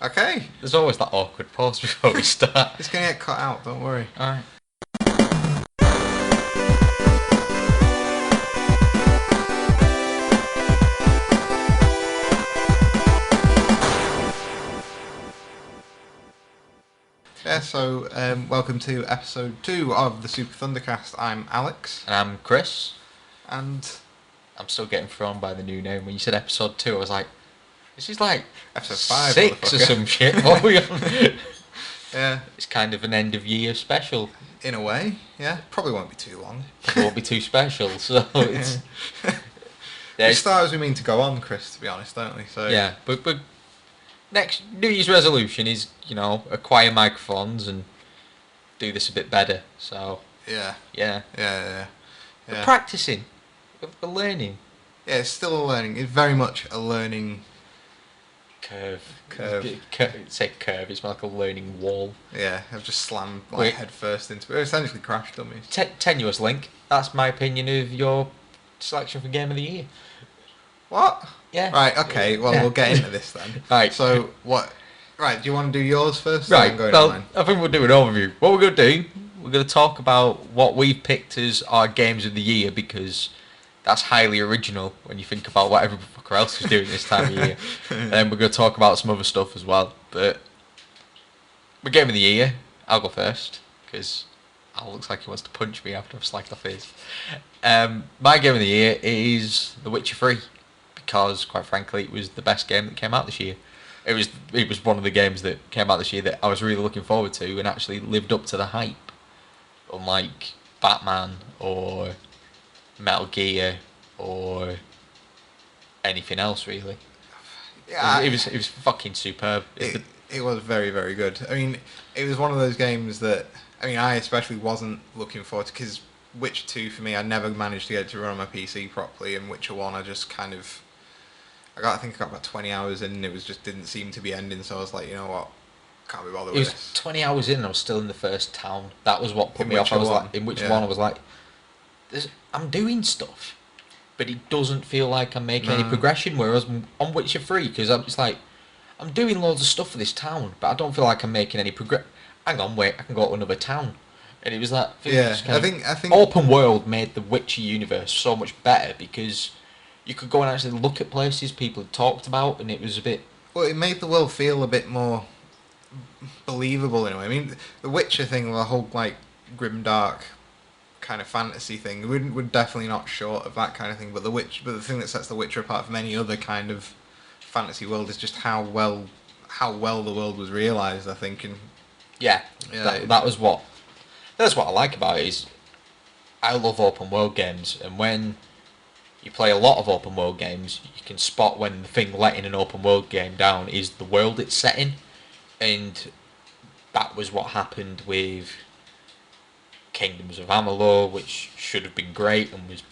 Okay. There's always that awkward pause before we start. It's going to get cut out, don't worry. Alright. Yeah, so welcome to episode 2 of the SuperThunderCast. I'm Alex. And I'm Chris. And I'm still getting thrown by the new name. When you said episode 2, I was like, this is like episode 5, 6 or some shit. What are we on? Yeah. It's kind of an end of year special. In a way, yeah. Probably won't be too long. It won't be too special, so it's... We start as we mean to go on, Chris, to be honest, don't we? So yeah, but next New Year's resolution is, acquire microphones and do this a bit better. So Yeah. We're practicing. We're learning. Yeah, it's still a learning. It's very much a learning curve. Say curve. It's more like a learning wall. Yeah, I've just slammed head first into it. Essentially crash dummies. Tenuous link. That's my opinion of your selection for Game of the Year. What? Yeah. Right, okay, well, we'll get into this then. Right. So, what... Right, do you want to do yours first? Right, well, I think we'll do an overview. What we're going to do, we're going to talk about what we've picked as our Games of the Year, because that's highly original when you think about what every fucker else is doing this time of year. And then we're going to talk about some other stuff as well. But my Game of the Year, I'll go first, because Al looks like he wants to punch me after I've slagged off his. My Game of the Year is The Witcher 3. Because, quite frankly, it was the best game that came out this year. It was one of the games that came out this year that I was really looking forward to and actually lived up to the hype. Unlike Batman or Metal Gear or anything else, really. Yeah, it was fucking superb. It was very, very good. I mean, it was one of those games that, I especially wasn't looking forward to, because Witcher 2 for me, I never managed to get it to run on my PC properly, and Witcher 1 I just kind of... I think I got about 20 hours in and it just didn't seem to be ending, so I was like, you know what, can't be bothered with this. 20 hours in and I was still in the first town. That was what put me off. I was like, in Witcher 1 I was like, I'm doing stuff, but it doesn't feel like I'm making any progression, whereas on Witcher 3, because it's like, I'm doing loads of stuff for this town, but I don't feel like I'm making any progress. Hang on, wait, I can go to another town. And it was like, I think open world made the Witcher universe so much better, because you could go and actually look at places people had talked about, and it was a bit... Well, it made the world feel a bit more believable in a way. I mean, the Witcher thing, the whole, grimdark kind of fantasy thing, we're definitely not short of that kind of thing, but the thing that sets the Witcher apart from any other kind of fantasy world is just how well the world was realised, I think. And that's what I like about it, is I love open world games, and when you play a lot of open world games, you can spot when the thing letting an open world game down is the world it's set in, and that was what happened with Kingdoms of Amalur, which should have been great and was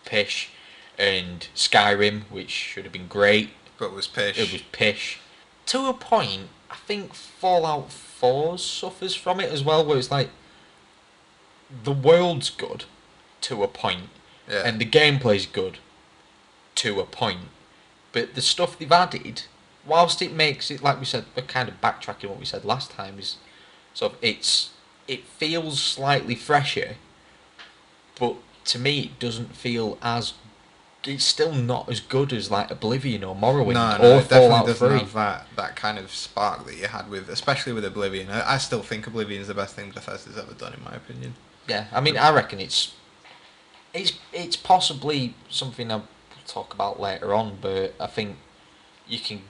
pish, and Skyrim, which should have been great but was pish. It was pish. To a point, I think Fallout 4 suffers from it as well, where it's like, the world's good to a point, and the gameplay's good to a point, but the stuff they've added, whilst it makes it, like we said, we're kind of backtracking what we said last time, is sort of it feels slightly fresher, but to me it doesn't feel as... It's still not as good as like Oblivion or Morrowind or it Fallout 3. Definitely doesn't have that kind of spark that you had with, especially with Oblivion. I still think Oblivion is the best thing Bethesda's ever done, in my opinion. Yeah, I mean, I reckon it's possibly something I'll talk about later on, but I think you can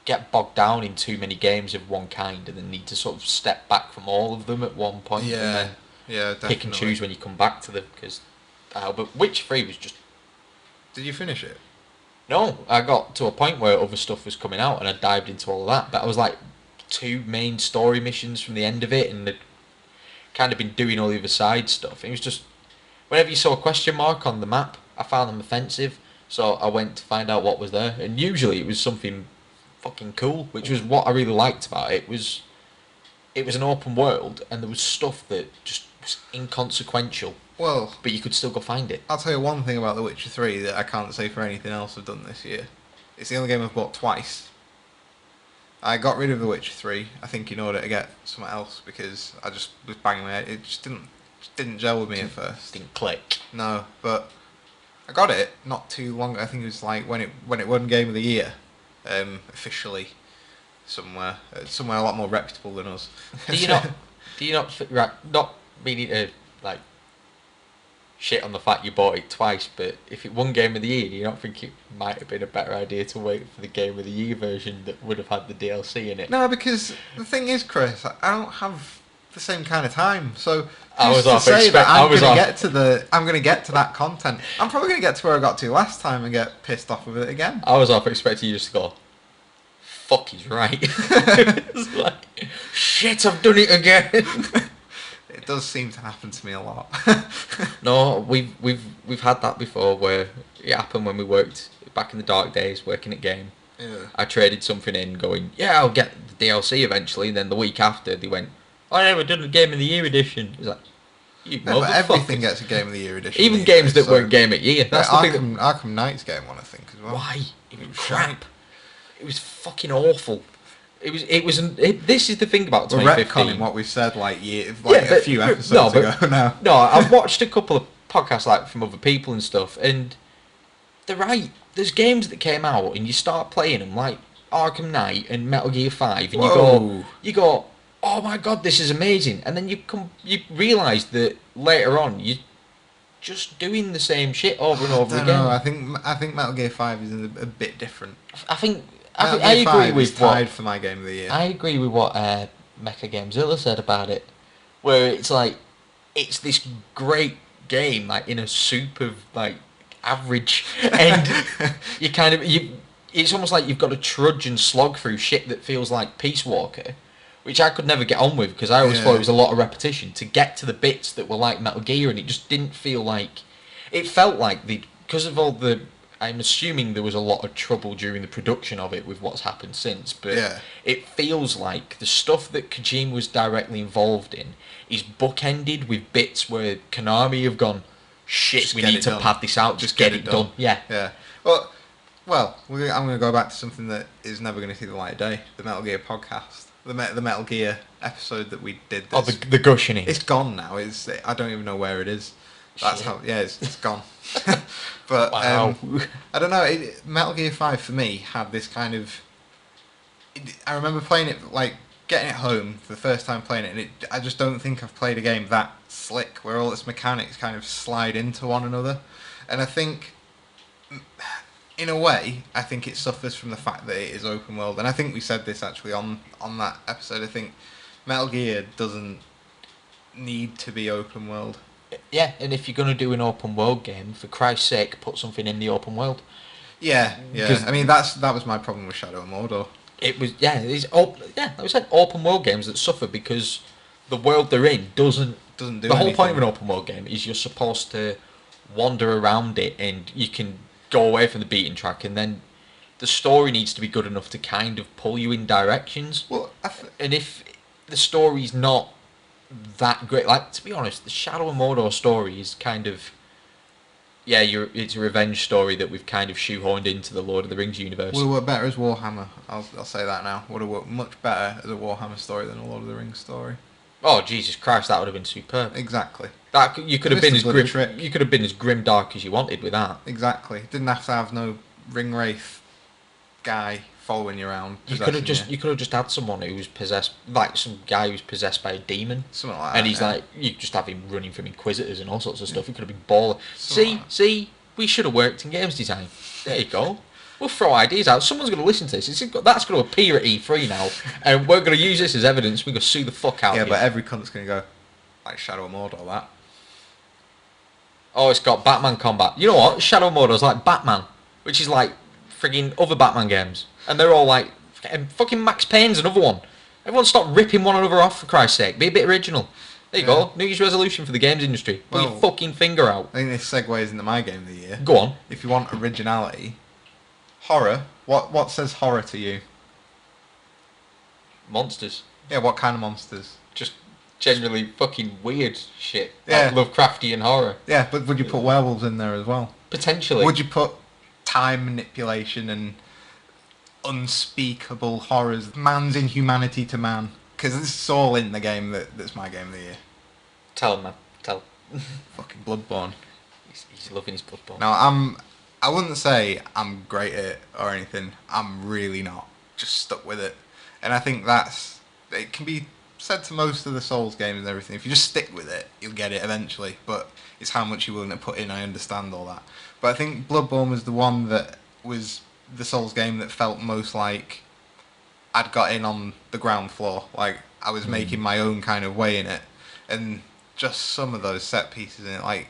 get bogged down in too many games of one kind and then need to sort of step back from all of them at one point, and then definitely pick and choose when you come back to them, because but Witcher 3 was just... Did you finish it? No, I got to a point where other stuff was coming out and I dived into all of that, but I was like 2 main story missions from the end of it, and they'd kind of been doing all the other side stuff. It was just, whenever you saw a question mark on the map, I found them offensive, so I went to find out what was there, and usually it was something fucking cool, which was what I really liked about it. It was an open world, and there was stuff that just was inconsequential, well, but you could still go find it. I'll tell you one thing about The Witcher 3 that I can't say for anything else I've done this year. It's the only game I've bought twice. I got rid of The Witcher 3, I think in order to get something else, because I just was banging my head. It just didn't gel with me at first. Didn't click. No, but I got it not too long. I think it was like when it won Game of the Year, officially somewhere a lot more reputable than us. Do you not? Right? Not meaning to like shit on the fact you bought it twice, but if it won Game of the Year, do you not think it might have been a better idea to wait for the Game of the Year version that would have had the DLC in it? No, because the thing is, Chris, I don't have the same kind of time. So I was I'm going to get to that content. I'm probably going to get to where I got to last time and get pissed off with it again. I was half expecting you just to go, fuck, he's right. It's like, shit, I've done it again. It does seem to happen to me a lot. No, we've had that before where it happened when we worked back in the dark days working at Game. Yeah. I traded something in going, yeah, I'll get the DLC eventually, and then the week after they went, oh yeah, we're doing the Game of the Year edition. It's like, you no, but everything gets a Game of the Year edition. Even games that weren't Game of the Year. That's yeah, the thing. Arkham Knight's game one, I think, as well. Why? It was crap. It was fucking awful. This is the thing about 2015. We're retconning what we said a few episodes ago now. No, I've watched a couple of podcasts like from other people and stuff, and they're right. There's games that came out and you start playing them like Arkham Knight and Metal Gear 5, and you go, oh my god, this is amazing, and then you realise that later on you're just doing the same shit over and over again. No, I think Metal Gear 5 is a bit different. I agree with tied for my Game of the Year. I agree with what Mecha Gamezilla said about it, where it's like it's this great game like in a soup of like average, and it's almost like you've got to trudge and slog through shit that feels like Peace Walker, which I could never get on with because I always thought it was a lot of repetition to get to the bits that were like Metal Gear, and it just didn't feel like it felt like because of all the. I'm assuming there was a lot of trouble during the production of it with what's happened since, but it feels like the stuff that Kojima was directly involved in is bookended with bits where Konami have gone, shit, just we need to pad this out, just get it done. Yeah. Yeah. Well, I'm going to go back to something that is never going to see the light of day, the Metal Gear podcast. The Metal Gear episode that we did. Oh, the gushioning. It's gone now. I don't even know where it is. That's how. Yeah, it's gone. But wow. I don't know. Metal Gear 5 for me had this kind of. I remember playing it, like getting it home for the first time playing it, and I just don't think I've played a game that slick where all its mechanics kind of slide into one another, and I think. In a way, I think it suffers from the fact that it is open world, and I think we said this actually on that episode. I think Metal Gear doesn't need to be open world. Yeah, and if you're going to do an open world game, for Christ's sake, put something in the open world. Yeah. I mean, that was my problem with Shadow of Mordor. It was, like we said, open world games that suffer because the world they're in doesn't do anything. The whole point of an open world game is you're supposed to wander around it, and you can go away from the beaten track, and then the story needs to be good enough to kind of pull you in directions. Well, and if the story's not that great, like, to be honest, the Shadow of Mordor story is kind of, it's a revenge story that we've kind of shoehorned into the Lord of the Rings universe. Would have worked better as Warhammer. I'll say that now. Would have worked much better as a Warhammer story than a Lord of the Rings story. Oh Jesus Christ, that would have been superb. Exactly. That you could have been as grim. You could have been as grim dark as you wanted with that. Exactly. Didn't have to have no ring wraith guy following you around. You could have just had someone who was possessed, like some guy who's possessed by a demon. Something like that. And that, he's like, you just have him running from Inquisitors and all sorts of stuff. It could have been baller. See, we should have worked in games design. There you go. We'll throw ideas out. Someone's going to listen to this. That's going to appear at E3 now, and we're going to use this as evidence. We're going to sue the fuck out of you. Yeah, but every cunt's going to go, like Shadow of Mordor, that. Oh, it's got Batman combat. You know what? Shadow of Mordor's like Batman, which is like frigging other Batman games. And they're all like, fucking Max Payne's another one. Everyone stop ripping one another off, for Christ's sake. Be a bit original. There you go. New Year's resolution for the games industry. Put your fucking finger out. I think this segues into my game of the year. Go on. If you want originality... Horror? What says horror to you? Monsters. Yeah, what kind of monsters? Just generally fucking weird shit. Yeah. Like Lovecraftian horror. Yeah, but would you put werewolves in there as well? Potentially. Would you put time manipulation and unspeakable horrors, man's inhumanity to man. Because it's all in the game that's my game of the year. Tell him, man. Tell. Fucking Bloodborne. He's loving his Bloodborne. Now, I wouldn't say I'm great at it or anything. I'm really not. Just stuck with it. And I think it can be said to most of the Souls games and everything. If you just stick with it, you'll get it eventually. But it's how much you're willing to put in. I understand all that. But I think Bloodborne was the one that was the Souls game that felt most like I'd got in on the ground floor. Like, I was making my own kind of way in it. And just some of those set pieces in it, like...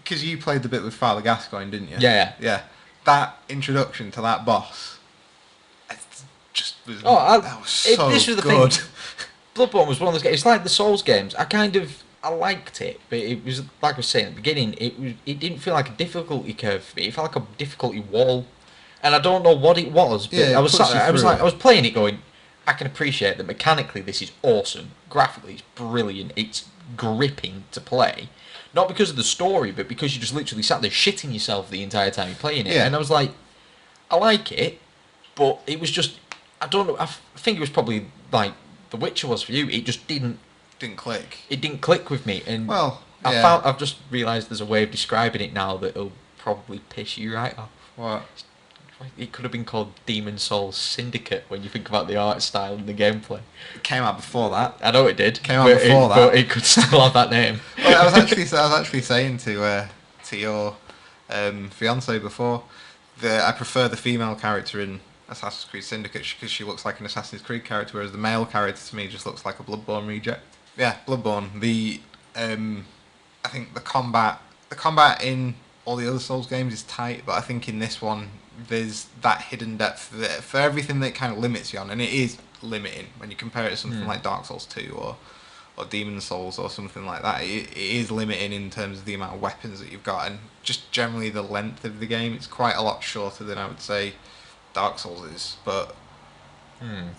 Because you played the bit with Father Gascoigne, didn't you? Yeah. Yeah. That introduction to that boss... It just was... that was so this was the good. Thing. Bloodborne was one of those games. It's like the Souls games. I liked it, but it was, like I was saying at the beginning, it didn't feel like a difficulty curve for me. It felt like a difficulty wall. And I don't know what it was, but Yeah, I was playing it going, I can appreciate that mechanically this is awesome. Graphically it's brilliant. It's gripping to play. Not because of the story, but because you just literally sat there shitting yourself the entire time you're playing it. Yeah. And I was like, I like it, but it was just, I don't know, I think it was probably like The Witcher was for you. It just didn't click. It didn't click with me. And Well, yeah. I've just realised there's a way of describing it now that'll probably piss you right off. What? It could have been called Demon Souls Syndicate when you think about the art style and the gameplay. It came out before that. I know it did. Came out before that. But it could still have that name. Well, I was actually saying to your fiance before that I prefer the female character in Assassin's Creed Syndicate because she looks like an Assassin's Creed character, whereas the male character to me just looks like a Bloodborne reject. Yeah, Bloodborne. I think the combat in all the other Souls games is tight, but I think in this one there's that hidden depth there for everything that kind of limits you on, and it is limiting when you compare it to something like Dark Souls 2 or Demon Souls or something like that. It is limiting in terms of the amount of weapons that you've got, and just generally the length of the game. It's quite a lot shorter than I would say Dark Souls is, but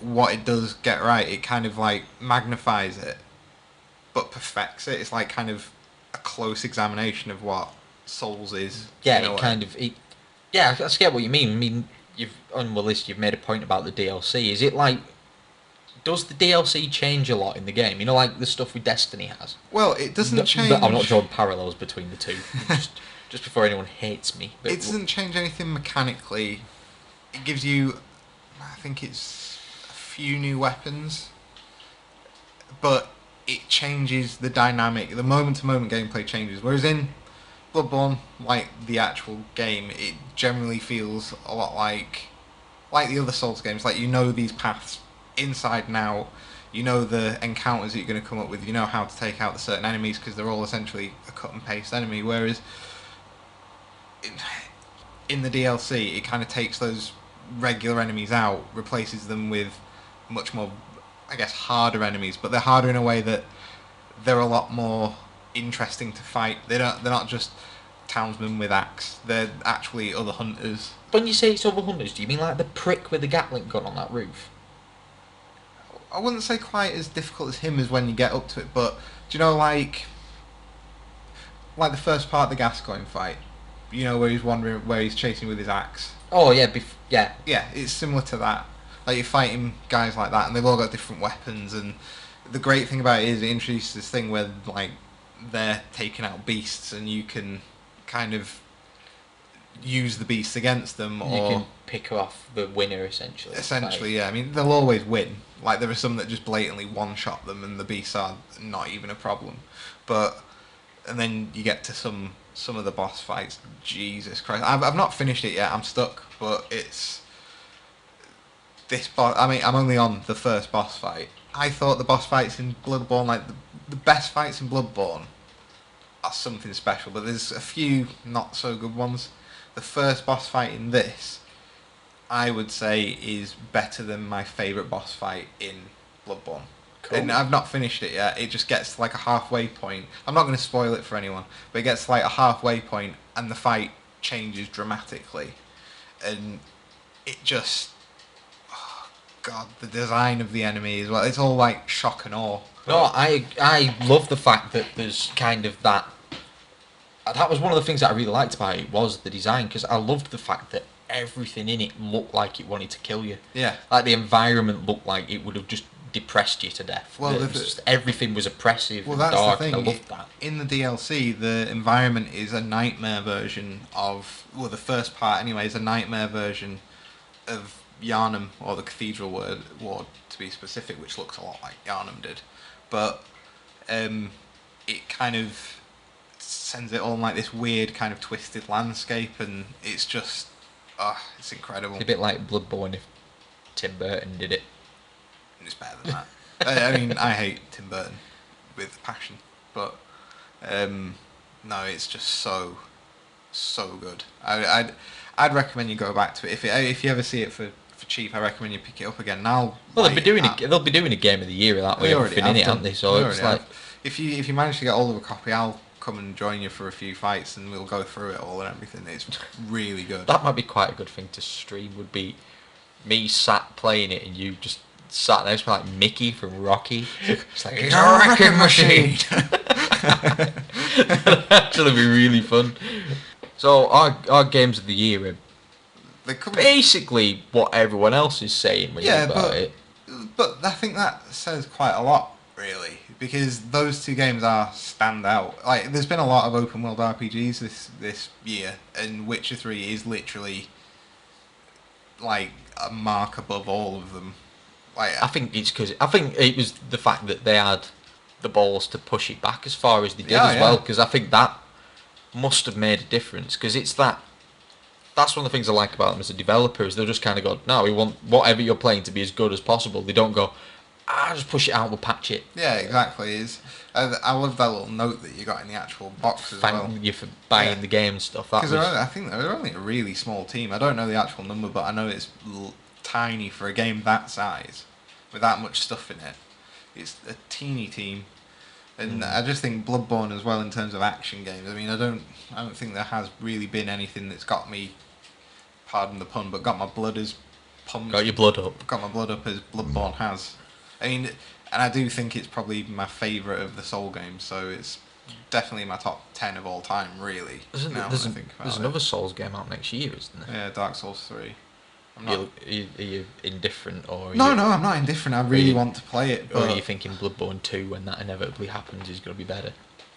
what it does get right, it kind of like magnifies it but perfects it. It's like kind of a close examination of what Souls is. Yeah, yeah, I get what you mean. I mean, you've on the list you've made a point about the DLC. Is it like, does the DLC change a lot in the game? You know, like the stuff with Destiny has. Well, it doesn't change. I'm not drawing parallels between the two. just before anyone hates me. But it doesn't change anything mechanically. It gives you, I think it's a few new weapons, but it changes the dynamic. The moment-to-moment gameplay changes. Whereas in Bloodborne, like the actual game, it generally feels a lot like the other Souls games. Like, you know these paths inside and out. You know the encounters that you're going to come up with. You know how to take out the certain enemies because they're all essentially a cut and paste enemy. Whereas in the DLC, it kind of takes those regular enemies out, replaces them with much more, I guess, harder enemies. But they're harder in a way that they're a lot more interesting to fight. They're not just townsmen with axe. They're actually other hunters. When you say it's other hunters, do you mean like the prick with the Gatling gun on that roof? I wouldn't say quite as difficult as him as when you get up to it, but do you know like the first part of the Gascoigne fight? You know, where he's chasing with his axe. Oh yeah, yeah. Yeah, it's similar to that. Like, you're fighting guys like that, and they've all got different weapons. And the great thing about it is it introduces this thing where like they're taking out beasts, and you can kind of use the beasts against them, or you can pick off the winner essentially. Essentially, yeah. I mean, they'll always win. Like, there are some that just blatantly one-shot them, and the beasts are not even a problem. And then you get to some of the boss fights. Jesus Christ, I've not finished it yet. I'm stuck, but it's this boss. I mean, I'm only on the first boss fight. I thought the boss fights in Bloodborne, like the best fights in Bloodborne, are something special, but there's a few not so good ones. The first boss fight in this, I would say, is better than my favourite boss fight in Bloodborne. Cool. And I've not finished it yet. It just gets to like a halfway point. I'm not going to spoil it for anyone, but it gets to like a halfway point and the fight changes dramatically. And it just... Oh God, the design of the enemy as well. It's all like shock and awe. No, I love the fact that there's kind of that... That was one of the things that I really liked about it, was the design, because I loved the fact that everything in it looked like it wanted to kill you. Yeah. Like the environment looked like it would have just depressed you to death. Well, Everything was oppressive and that's dark, the thing. and I loved that. In the DLC, the environment is a nightmare version of, well, the first part anyway is a nightmare version of Yharnam, or the Cathedral Ward to be specific, which looks a lot like Yharnam did. But it kind of sends it all in like this weird kind of twisted landscape, and it's just, it's incredible. It's a bit like Bloodborne if Tim Burton did it. It's better than that. I mean, I hate Tim Burton with passion, but no, it's just so good. I'd recommend you go back to it. If you ever see it for cheap, I recommend you pick it up again. Now, well, they'll be doing a game of the year that way. Everything in it, haven't they? So it's like, if you manage to get hold of a copy, I'll come and join you for a few fights, and we'll go through it all and everything. It's really good. That might be quite a good thing to stream. Would be me sat playing it and you just sat next to me like Mickey from Rocky. It's like, it's a wrecking machine. That'd actually be really fun. So our games of the year are basically what everyone else is saying when you think about it. But I think that says quite a lot, really, because those two games are stand out. Like, there's been a lot of open world RPGs this year, and Witcher 3 is literally like a mark above all of them. Like, I think it was the fact that they had the balls to push it back as far as they did well, because I think that must have made a difference, because that's one of the things I like about them as a developer, is they'll just kind of go, no, we want whatever you're playing to be as good as possible. They don't go, just push it out, we'll patch it. Yeah, exactly. I love that little note that you got in the actual box as well. Thank you for buying the game and stuff. Because I think they're only a really small team. I don't know the actual number, but I know it's tiny for a game that size, with that much stuff in it. It's a teeny team. And I just think Bloodborne as well, in terms of action games. I mean, I don't think there has really been anything that's got me, pardon the pun, but got my blood as pumped. Got your blood up. Got my blood up as Bloodborne has. I mean, and I do think it's probably my favourite of the Soul games, so it's definitely my top 10 of all time, really. There's another Souls game out next year, isn't there? Yeah, Dark Souls 3. Are you indifferent, or no, I'm not indifferent. I really want to play it. But or are you thinking Bloodborne 2, when that inevitably happens, is going to be better?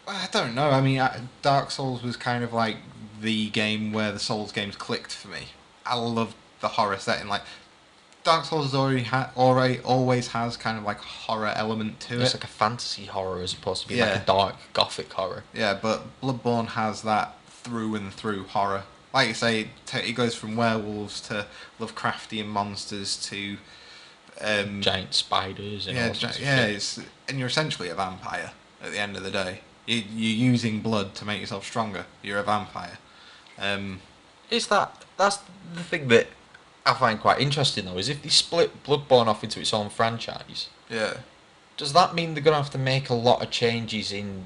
I don't know. I mean, Dark Souls was kind of like the game where the Souls games clicked for me. I love the horror setting. Like, Dark Souls always has kind of like a horror element to it. It's like a fantasy horror as opposed to being like a dark gothic horror. Yeah, but Bloodborne has that through and through horror. Like you say, it goes from werewolves to Lovecraftian monsters to giant spiders and all sorts of shit. And you're essentially a vampire at the end of the day. You're using blood to make yourself stronger. You're a vampire. That's the thing that I find quite interesting, though, is if they split Bloodborne off into its own franchise. Yeah. Does that mean they're going to have to make a lot of changes in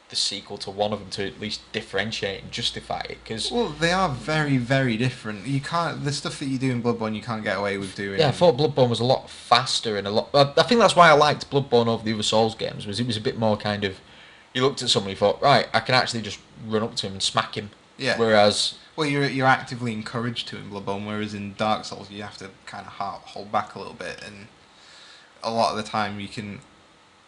the sequel to one of them to at least differentiate and justify it? Cause well, they are very, very different. You can't, the stuff that you do in Bloodborne, you can't get away with doing. Yeah, I thought Bloodborne was a lot faster and a lot. I think that's why I liked Bloodborne over the other Souls games. Was it was a bit more kind of, you looked at somebody and thought, right, I can actually just run up to him and smack him. Yeah. Whereas, well, you're actively encouraged to in Bloodborne, whereas in Dark Souls you have to kind of hold back a little bit, and a lot of the time you can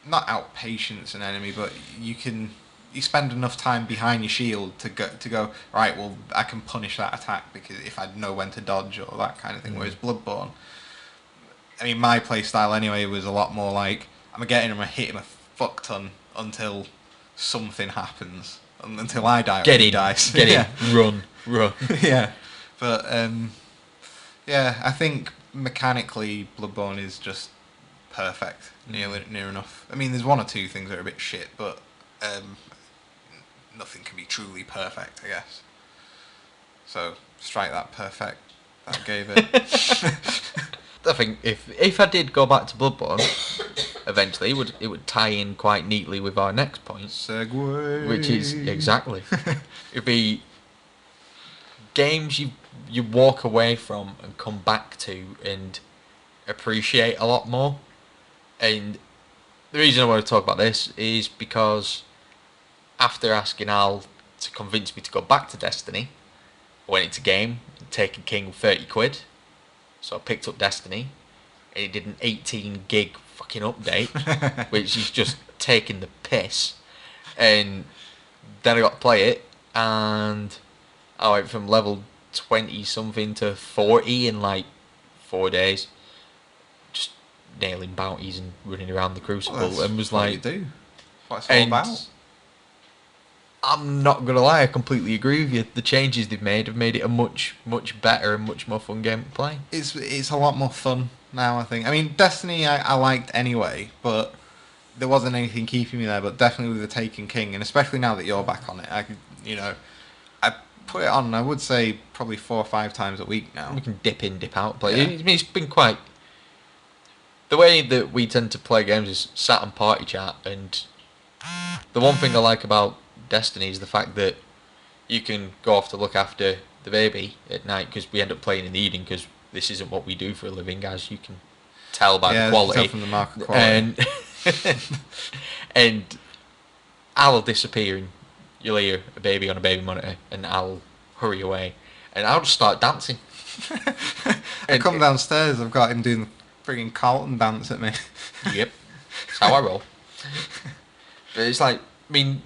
not outpatience an enemy, but you spend enough time behind your shield to go right. Well, I can punish that attack because if I know when to dodge or that kind of thing. Whereas Bloodborne, I mean, my play style anyway was a lot more like I'm gonna get in, I'm gonna hit him a fuck ton until something happens, until I die. Get in, dies. Get in, run. Yeah, but yeah, I think mechanically Bloodborne is just perfect, near enough. I mean, there's one or two things that are a bit shit, but nothing can be truly perfect, I guess. So strike that perfect. That gave it. I think if I did go back to Bloodborne, eventually it would tie in quite neatly with our next point. Segue. Which is exactly. It'd be games you walk away from and come back to and appreciate a lot more. And the reason I want to talk about this is because after asking Al to convince me to go back to Destiny, I went into game, Taken King with 30 quid. So I picked up Destiny. And it did an 18 gig fucking update, which is just taking the piss. And then I got to play it, and I went from level 20 something to 40 in like 4 days. Just nailing bounties and running around the Crucible, Well, and was what like, you do. What it's all about. I'm not gonna lie, I completely agree with you. The changes they've made have made it a much, much better and much more fun game to play. It's a lot more fun now, I think. I mean, Destiny I liked anyway, but there wasn't anything keeping me there. But definitely with the Taken King, and especially now that you're back on it, I could, I put it on. I would say probably 4 or 5 times a week now. We can dip in, dip out, play. Yeah. I mean, it's been quite. The way that we tend to play games is sat and party chat, and the one thing I like about Destiny is the fact that you can go off to look after the baby at night, because we end up playing in the evening, because this isn't what we do for a living, as you can tell by the quality. Tell from the market quality. And I'll disappear, and you'll hear a baby on a baby monitor, and I'll hurry away, and I'll just start dancing. I come downstairs, I've got him doing the frigging Carlton dance at me. Yep, that's how I roll. But it's like, I mean,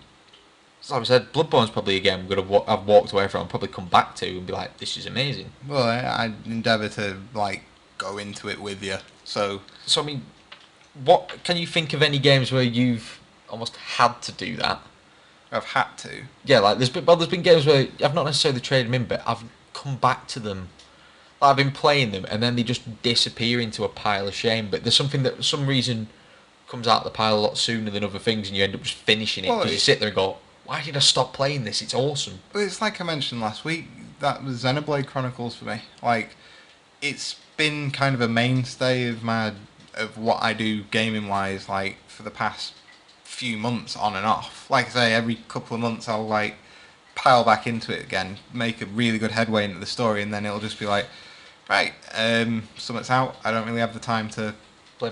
like I said, Bloodborne's probably a game I've walked away from and probably come back to and be like, this is amazing. Well, I endeavour to like go into it with you. So I mean, what can you think of any games where you've almost had to do that? I've had to. Yeah, like there's been games where I've not necessarily traded them in, but I've come back to them. Like, I've been playing them and then they just disappear into a pile of shame. But there's something that for some reason comes out of the pile a lot sooner than other things, and you end up just finishing it because you sit there and go, why did I stop playing this? It's awesome. But it's like I mentioned last week, that was Xenoblade Chronicles for me. Like, it's been kind of a mainstay of what I do gaming wise, like for the past few months on and off. Like I say, every couple of months I'll like pile back into it again, make a really good headway into the story, and then it'll just be like, right, something's out. I don't really have the time to play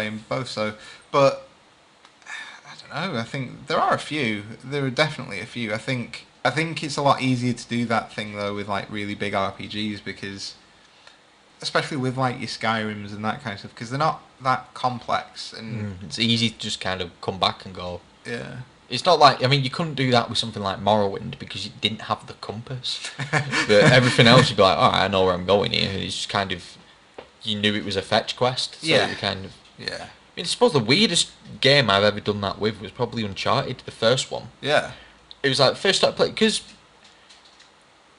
them both. So, but I don't know. I think there are a few. There are definitely a few. I think it's a lot easier to do that thing though with like really big RPGs, because especially with like your Skyrims and that kind of stuff, because they're not that complex, and it's easy to just kind of come back and go. Yeah. It's not like, I mean, you couldn't do that with something like Morrowind because you didn't have the compass. But everything else, you'd be like, alright, I know where I'm going here. It's just kind of, you knew it was a fetch quest. So Yeah. you kind of. Yeah. I mean, I suppose the weirdest game I've ever done that with was probably Uncharted, the first one. Yeah. It was like, first I played, because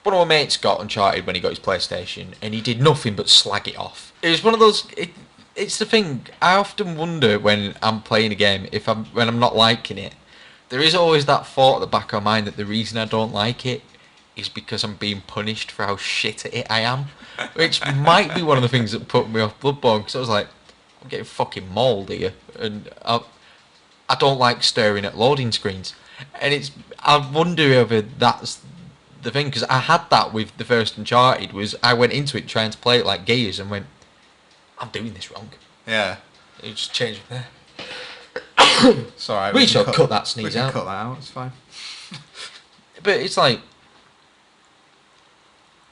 one of my mates got Uncharted when he got his PlayStation, and he did nothing but slag it off. It was one of those, it's the thing, I often wonder when I'm playing a game, when I'm not liking it, there is always that thought at the back of my mind that the reason I don't like it is because I'm being punished for how shit at it I am. Which might be one of the things that put me off Bloodborne, because I was like, I'm getting fucking mauled here, and I don't like staring at loading screens. And I wonder whether that's the thing, because I had that with the first Uncharted, was I went into it trying to play it like Gears and went, I'm doing this wrong. Yeah. It just changed from there. Sorry, We shall cut that sneeze we can out. cut that out, it's fine. But it's like,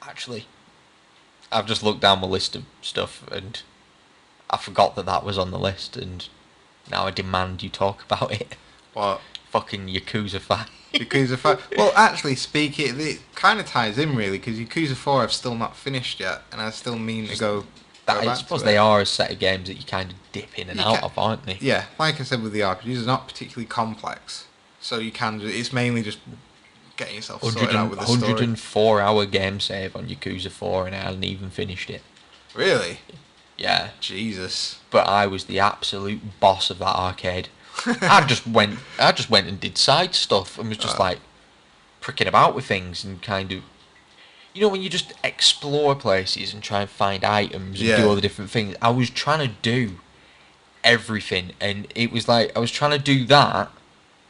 actually, I've just looked down my list of stuff and I forgot that was on the list, and now I demand you talk about it. What? Fucking Yakuza 5. Yakuza 5. Well, actually, it kind of ties in really, because Yakuza 4 I've still not finished yet, and I still mean to go. I suppose they are a set of games that you kind of dip in and out of, aren't they? Yeah, like I said with the RPGs, it's not particularly complex, so you can. It's mainly just getting yourself sorted out with the story. 104-hour game save on Yakuza 4, and I hadn't even finished it. Really? Yeah. Jesus. But I was the absolute boss of that arcade. I just went and did side stuff and was just like pricking about with things and kind of, you know, when you just explore places and try and find items and do all the different things. I was trying to do everything, and it was like I was trying to do that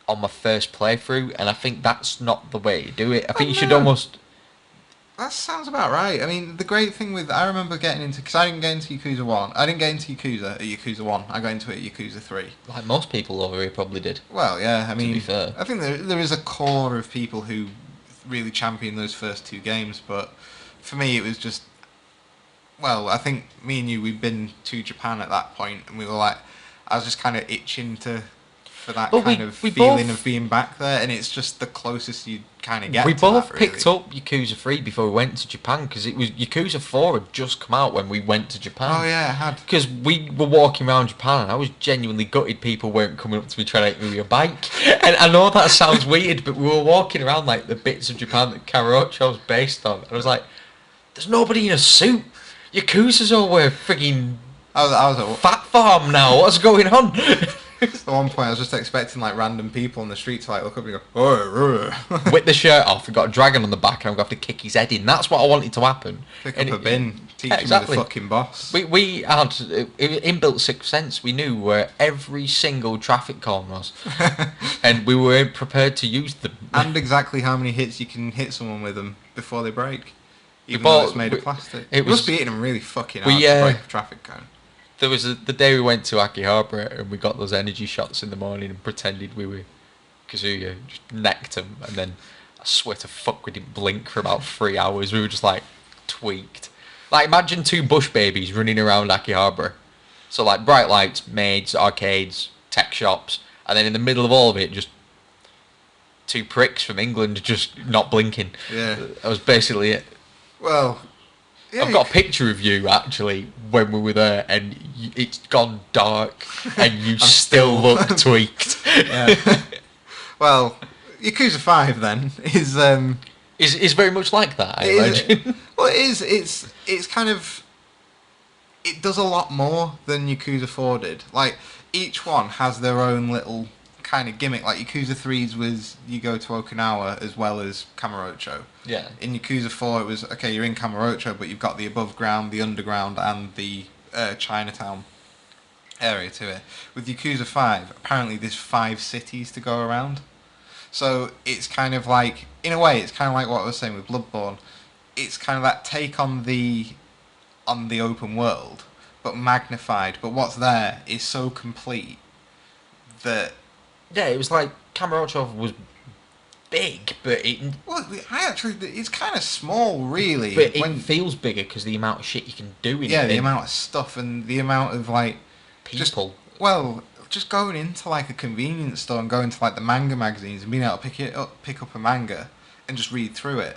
on my first playthrough, and I think that's not the way to do it. I think you should almost. That sounds about right. I mean, the great thing with... I remember getting into... Because I didn't get into Yakuza 1. I didn't get into Yakuza at Yakuza 1. I got into it at Yakuza 3. Like most people over here probably did. Well, yeah, I mean... To be fair. I think there is a core of people who really champion those first 2 games. But for me, it was just, well, I think me and you, we'd been to Japan at that point, and we were like, I was just kind of itching for that But kind of we feeling both of being back there, and it's just the closest you kind of get we to both that, really. picked up Yakuza 3 before we went to Japan because it was Yakuza 4 had just come out when we went to Japan. Oh yeah, it had. Because we were walking around Japan and I was genuinely gutted people weren't coming up to me trying to hit me with a bike. And I know that sounds weird, but we were walking around like the bits of Japan that Kamurocho was based on. And I was like, there's nobody in a suit. Yakuza's all wear frigging I was at fat farm now. What's going on? At one point, I was just expecting like random people on the street to like look up and go, "Oh, Whip the shirt off. We've got a dragon on the back, and I'm going to have to kick his head in. That's what I wanted to happen. pick And up a bin, teach him exactly. the fucking boss." We had inbuilt sixth sense. We knew where every single traffic cone was, and we were prepared to use them. And exactly how many hits you can hit someone with them before they break, even bought- though it's made of plastic. it You was- must be hitting them really fucking we, hard to break a traffic cone. There was the day we went to Akihabara and we got those energy shots in the morning and pretended we were Kazuya, just necked him, and then I swear to fuck we didn't blink for about 3 hours. We were just like tweaked. Like imagine 2 bush babies running around Akihabara. So like bright lights, maids, arcades, tech shops, and then in the middle of all of it just 2 pricks from England just not blinking. Yeah. That was basically it. Well, yeah, I've got a picture of you actually when we were there, and it's gone dark, and you still look tweaked. Yeah. Well, Yakuza 5 then Is very much like that, I is imagine. well, it is. It's kind of, it does a lot more than Yakuza 4 did. Like each one has their own little kind of gimmick. Like Yakuza 3's was you go to Okinawa as well as Kamurocho. Yeah. In Yakuza 4 it was, okay, you're in Kamurocho, but you've got the above ground, the underground, and the Chinatown area to it. With Yakuza 5, apparently there's 5 cities to go around. So it's kind of like, in a way, it's kind of like what I was saying with Bloodborne. It's kind of that take on the open world, but magnified. But what's there is so complete that... Yeah, it was like Kamurocho was big, but it it's kind of small, really. but it feels bigger because the amount of shit you can do in it. Yeah, the amount of stuff and the amount of like people. Just going into like a convenience store and going to like the manga magazines and being able to pick up a manga and just read through it.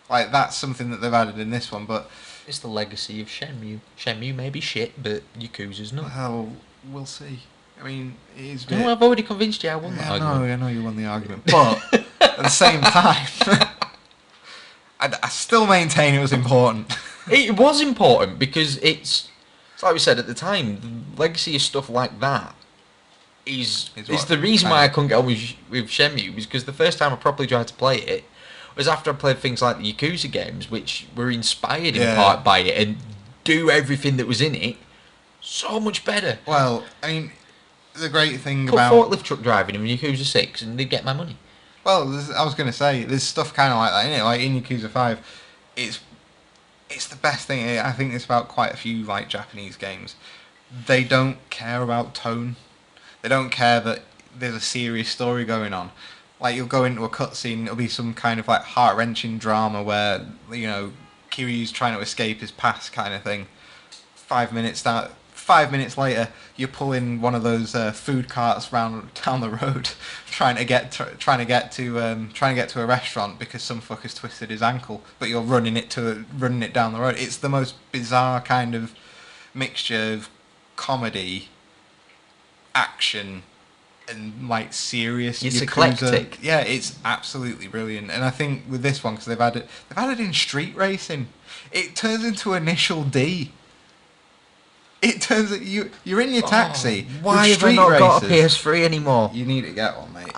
Like that's something that they've added in this one, but It's the legacy of Shenmue. Shenmue may be shit, but Yakuza's not. well, we'll see. I mean, it is. a No, bit- I've already convinced you I won that Yeah, argument. I know you won the argument, but at the same time, I still maintain it was important. It was important because it's like we said at the time, the legacy of stuff like that is what the reason kind why I of- couldn't get on with Shenmue, was because the first time I properly tried to play it was after I played things like the Yakuza games, which were inspired in Yeah. part by it and do everything that was in it so much better. Well, I mean, the great thing Put about forklift truck driving in Yakuza 6 and they'd get my money. well, I was going to say, there's stuff kind of like that in it. Like in Yakuza 5, it's the best thing. I think it's about quite a few like Japanese games. They don't care about tone. They don't care that there's a serious story going on. Like you'll go into a cutscene, it'll be some kind of like heart-wrenching drama where Kiryu's trying to escape his past kind of thing. 5 minutes later, you're pulling one of those food carts down the road, trying to get to a restaurant because some fucker's twisted his ankle, but you're running it down the road. It's the most bizarre kind of mixture of comedy, action, and like serious. It's Yakuza. eclectic. Yeah, it's absolutely brilliant. And I think with this one, because they've added in street racing, it turns into Initial D. It turns out you're in your taxi. Why with have I not got a races. PS3 anymore? You need to get one, mate.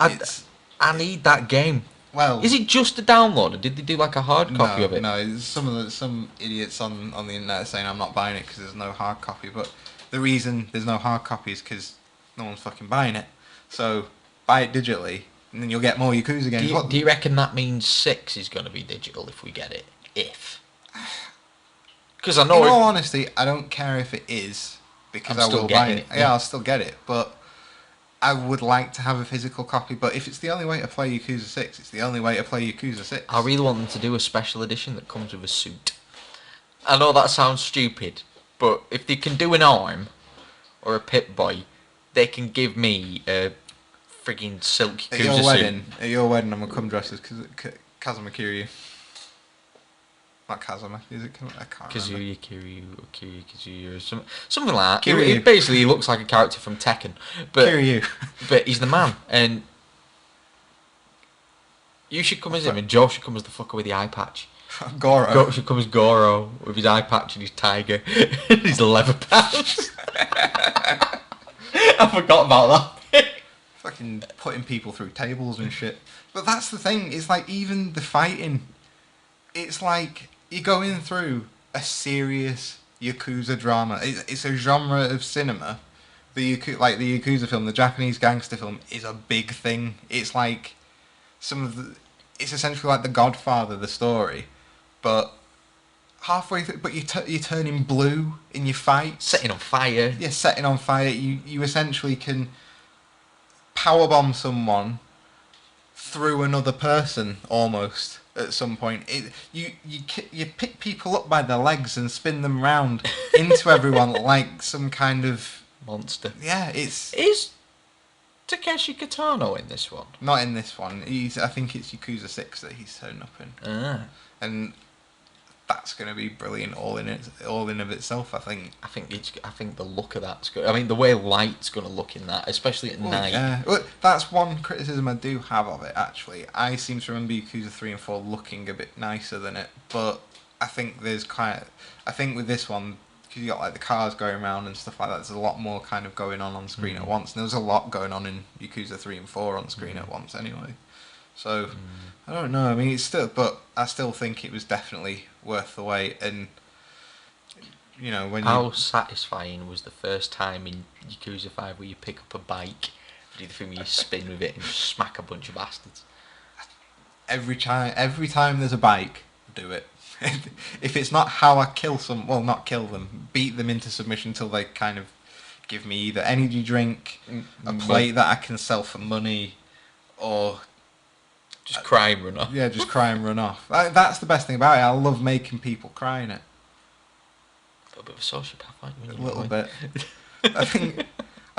I need that game. Well, Is it just a download, or did they do like a hard copy of it? No, it's some idiots on the internet are saying I'm not buying it because there's no hard copy. But the reason there's no hard copy is because no one's fucking buying it. So buy it digitally, and then you'll get more Yakuza games. Do you reckon that means 6 is going to be digital if we get it? Because I know In all honesty, I don't care if it is because I'm I still will buy getting it. it, Yeah, I'll still get it. But I would like to have a physical copy, but if it's the only way to play Yakuza 6, it's the only way to play Yakuza 6. I really want them to do a special edition that comes with a suit. I know that sounds stupid, but if they can do an arm or a Pip-Boy, they can give me a frigging silk Yakuza suit. At your wedding, I'm gonna come dressed as Kazuma Kiryu. Not Kazuma, is it? I can't remember. Kazuya, or something like that. Kiryu. It basically looks like a character from Tekken, but Kiryu. but he's the man, and you should come as him, and Joe should come as the fucker with the eye patch. Goro. Go should come as Goro with his eye patch and his tiger and his leather pants. I forgot about that. Fucking putting people through tables and shit. But that's the thing, it's like even the fighting, it's like you're going through a serious Yakuza drama. It's a genre of cinema. The Yakuza film, the Japanese gangster film, is a big thing. It's like it's essentially like The Godfather, the story, but halfway through, but you're turning blue in your fights. Setting on fire. Yeah, setting on fire. You essentially can powerbomb someone through another person almost at some point. You pick people up by their legs and spin them round into everyone like some kind of Monster. Yeah, it's Is Takeshi Kitano in this one? not in this one. I think it's Yakuza 6 that he's turned up in, and that's going to be brilliant all in of itself. I think. I think the look of that's good. I mean, the way light's going to look in that, especially at night. Yeah, well, that's one criticism I do have of it. Actually, I seem to remember Yakuza 3 and 4 looking a bit nicer than it, but I think I think with this one, because you got like the cars going around and stuff like that, there's a lot more kind of going on screen at once. And there was a lot going on in Yakuza 3 and 4 on screen at once anyway. So I don't know. I mean, but I still think it was definitely worth the wait. And you know, how satisfying was the first time in Yakuza 5 where you pick up a bike, do the thing where you spin with it and smack a bunch of bastards? Every time there's a bike, do it. If it's not how I kill not kill them, beat them into submission till they kind of give me either energy drink, a plate that I can sell for money, or just cry and run off. Yeah, just cry and run off. That's the best thing about it. I love making people cry in it. A little bit of a sociopath, aren't you? A little bit. I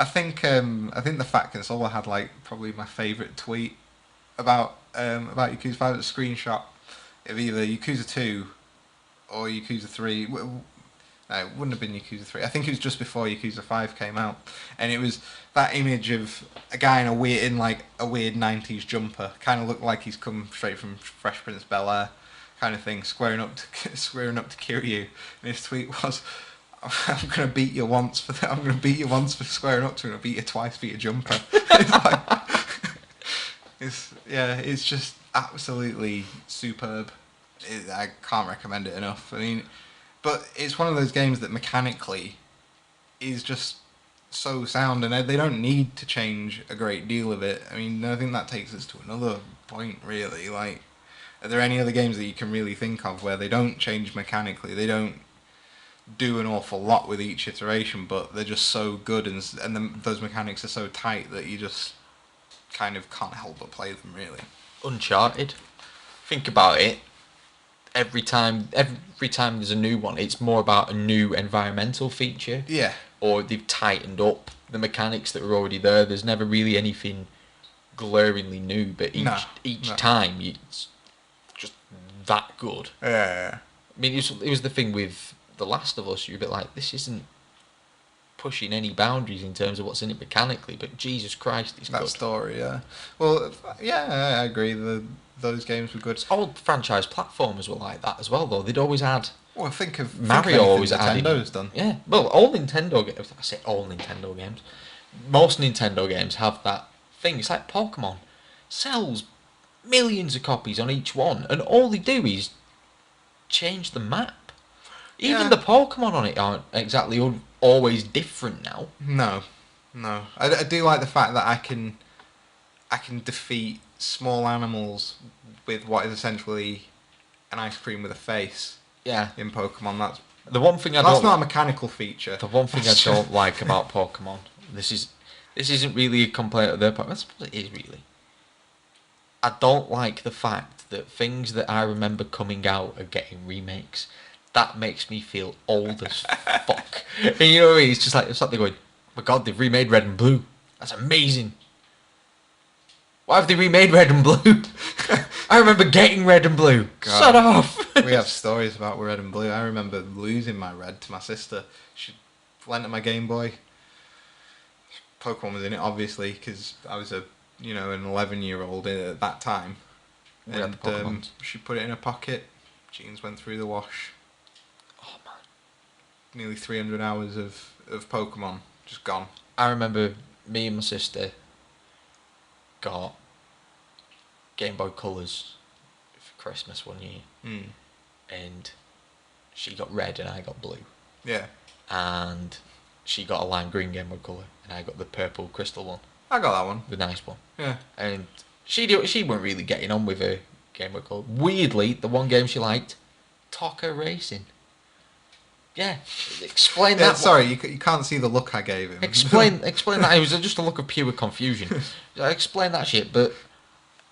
think the Fat Consoler had like probably my favourite tweet about Yakuza 5. It's a screenshot of either Yakuza 2 or Yakuza 3. No, it wouldn't have been Yakuza 3. I think it was just before Yakuza 5 came out. And it was that image of a guy in a weird 90s jumper. Kind of looked like he's come straight from Fresh Prince Bel-Air kind of thing, squaring up to Kiryu. And his tweet was, I'm going to beat you once for squaring up to him. I'll beat you twice for your jumper. It's just absolutely superb. I can't recommend it enough. I mean, but it's one of those games that mechanically is just so sound, and they don't need to change a great deal of it. I mean, I think that takes us to another point, really. Like, are there any other games that you can really think of where they don't change mechanically? They don't do an awful lot with each iteration, but they're just so good, and those mechanics are so tight that you just kind of can't help but play them, really. Uncharted. Think about it. Every time there's a new one, it's more about a new environmental feature. Yeah. Or they've tightened up the mechanics that were already there. There's never really anything glaringly new, but each time it's just that good. Yeah. I mean, it was the thing with The Last of Us. You're a bit like, this isn't pushing any boundaries in terms of what's in it mechanically, but Jesus Christ, it's good. That story, yeah. Well, yeah, I agree. Those games were good. Old franchise platformers were like that as well, though. They'd always had... Well, think of Mario always Nintendo's done. Yeah, well, all Nintendo games... I say all Nintendo games. Most Nintendo games have that thing. It's like Pokemon. Sells millions of copies on each one, and all they do is change the map. Even the Pokemon on it aren't exactly always different now. No. I do like the fact that I can defeat small animals with what is essentially an ice cream with a face. Yeah. In Pokemon, that's the one thing that's not a mechanical feature. The one thing I don't like about Pokemon, this is this isn't really a complaint of their part. I suppose it is really. I don't like the fact that things that I remember coming out are getting remakes. That makes me feel old as fuck. And you know what I mean? It's like they're going, oh my god, they've remade Red and Blue. That's amazing. Why have they remade Red and Blue? I remember getting Red and Blue. God. Shut off. We have stories about Red and Blue. I remember losing my Red to my sister. She lent my Game Boy. Pokemon was in it, obviously, because I was an 11-year-old at that time. We had the Pokemons. She put it in her pocket. Jeans went through the wash. Oh man. Nearly 300 hours of Pokemon just gone. I remember me and my sister got Game Boy Colors for Christmas one year. And she got red and I got blue. Yeah. And she got a lime green Game Boy Color and I got the purple crystal one. I got that one. The nice one. Yeah. And she weren't really getting on with her Game Boy Color. Weirdly, the one game she liked, Tokka Racing. Yeah, explain that. Sorry, you can't see the look I gave him. Explain that. It was just a look of pure confusion. I explained that shit, but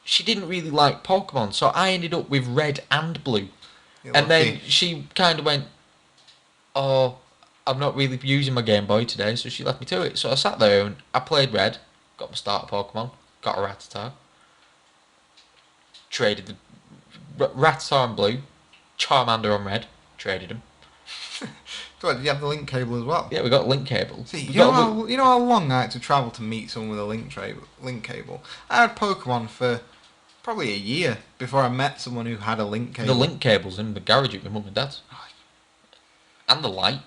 she didn't really like Pokemon, so I ended up with Red and Blue. And then she kind of went, oh, I'm not really using my Game Boy today, so she left me to it. So I sat there and I played Red, got my starter Pokemon, got a Rattata, traded the Rattata on Blue, Charmander on Red, traded them. Did you have the link cable as well? Yeah, we got link cable. See, you know how long I had to travel to meet someone with a link cable? I had Pokemon for probably a year before I met someone who had a link cable. The link cable's in the garage at my mum and dad's. And the light.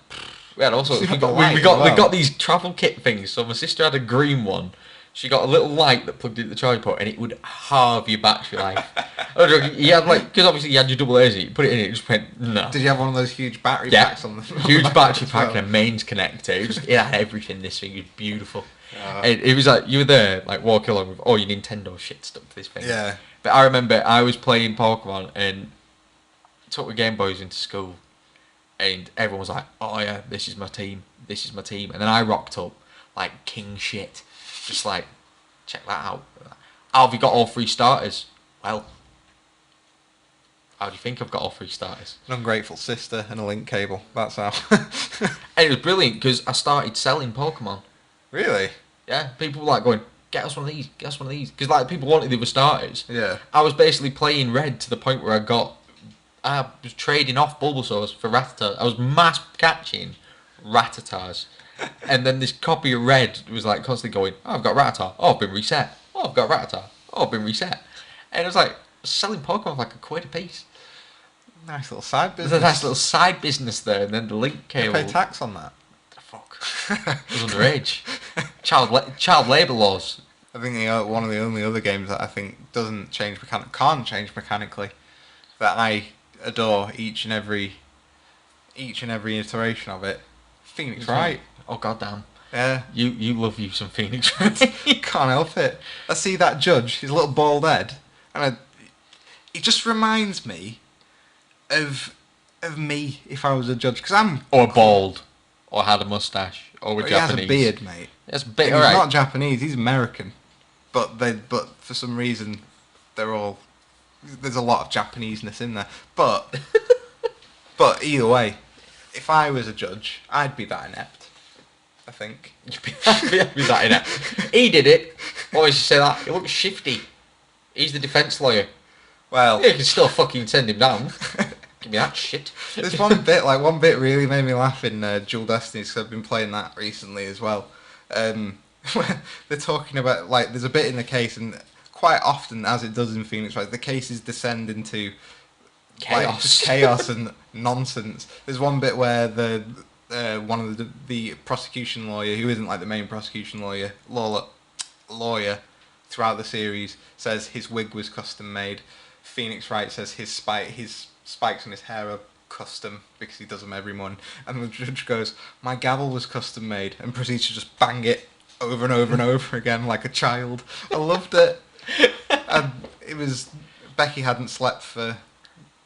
We had also we got these travel kit things. So my sister had a green one. She got a little light that plugged into the charge port, and it would halve your battery life. You had because obviously you had your double A's, you put it in, it just went no. Did you have one of those huge battery packs on the huge battery pack and a mains connector? It had everything. This thing, it was beautiful. It was like you were there, like walking along with all your Nintendo shit stuck to this thing. Yeah. But I remember I was playing Pokemon and took the Game Boys into school, and everyone was like, "Oh yeah, this is my team. This is my team." And then I rocked up like king shit. Just like, check that out. How have you got all 3 starters? Well, how do you think I've got all 3 starters? An ungrateful sister and a link cable. That's how. And it was brilliant because I started selling Pokemon. Really? Yeah, people were like going, get us one of these, get us one of these. Because like people wanted the other starters. Yeah. I was basically playing Red to the point where I was trading off Bulbasaurs for Rattata. I was mass catching Rattatas. And then this copy of Red was like constantly going, oh, I've got Rattata. Oh, I've been reset. Oh, I've got Rattata. Oh, I've been reset. And it was like selling Pokemon for like £1 a piece. Nice little side business. There's a nice little side business there, and then the link cable. You pay tax on that? Fuck. It was underage. Child labour laws. I think one of the only other games that I think can't change mechanically, that I adore each and every iteration of it. Phoenix Wright. Oh goddamn. Yeah. You love you some Phoenix Wright. Can't help it. I see that judge, his little bald head, and it just reminds me of me if I was a judge, because I'm bald, or had a mustache, or were Japanese. He has a beard, mate. That's He's right. not Japanese. He's American, but for some reason there's a lot of Japaneseness in there. But either way, if I was a judge, I'd be that inept. I think. You'd be that inept. He did it. Always say that. He looks shifty. He's the defence lawyer. Well, yeah, you can still fucking send him down. Give me that shit. There's one bit really made me laugh in Dual Destinies, because I've been playing that recently as well. They're talking about, like, there's a bit in the case, and quite often, as it does in Phoenix Wright, the cases descend into chaos, like, just chaos and nonsense. There's one bit where one of the prosecution lawyer, who isn't like the main prosecution lawyer throughout the series, says his wig was custom made. Phoenix Wright says his spikes on his hair are custom because he does them every morning. And the judge goes, my gavel was custom made, and proceeds to just bang it over and over and over again like a child. I loved it. And it was, Becky hadn't slept for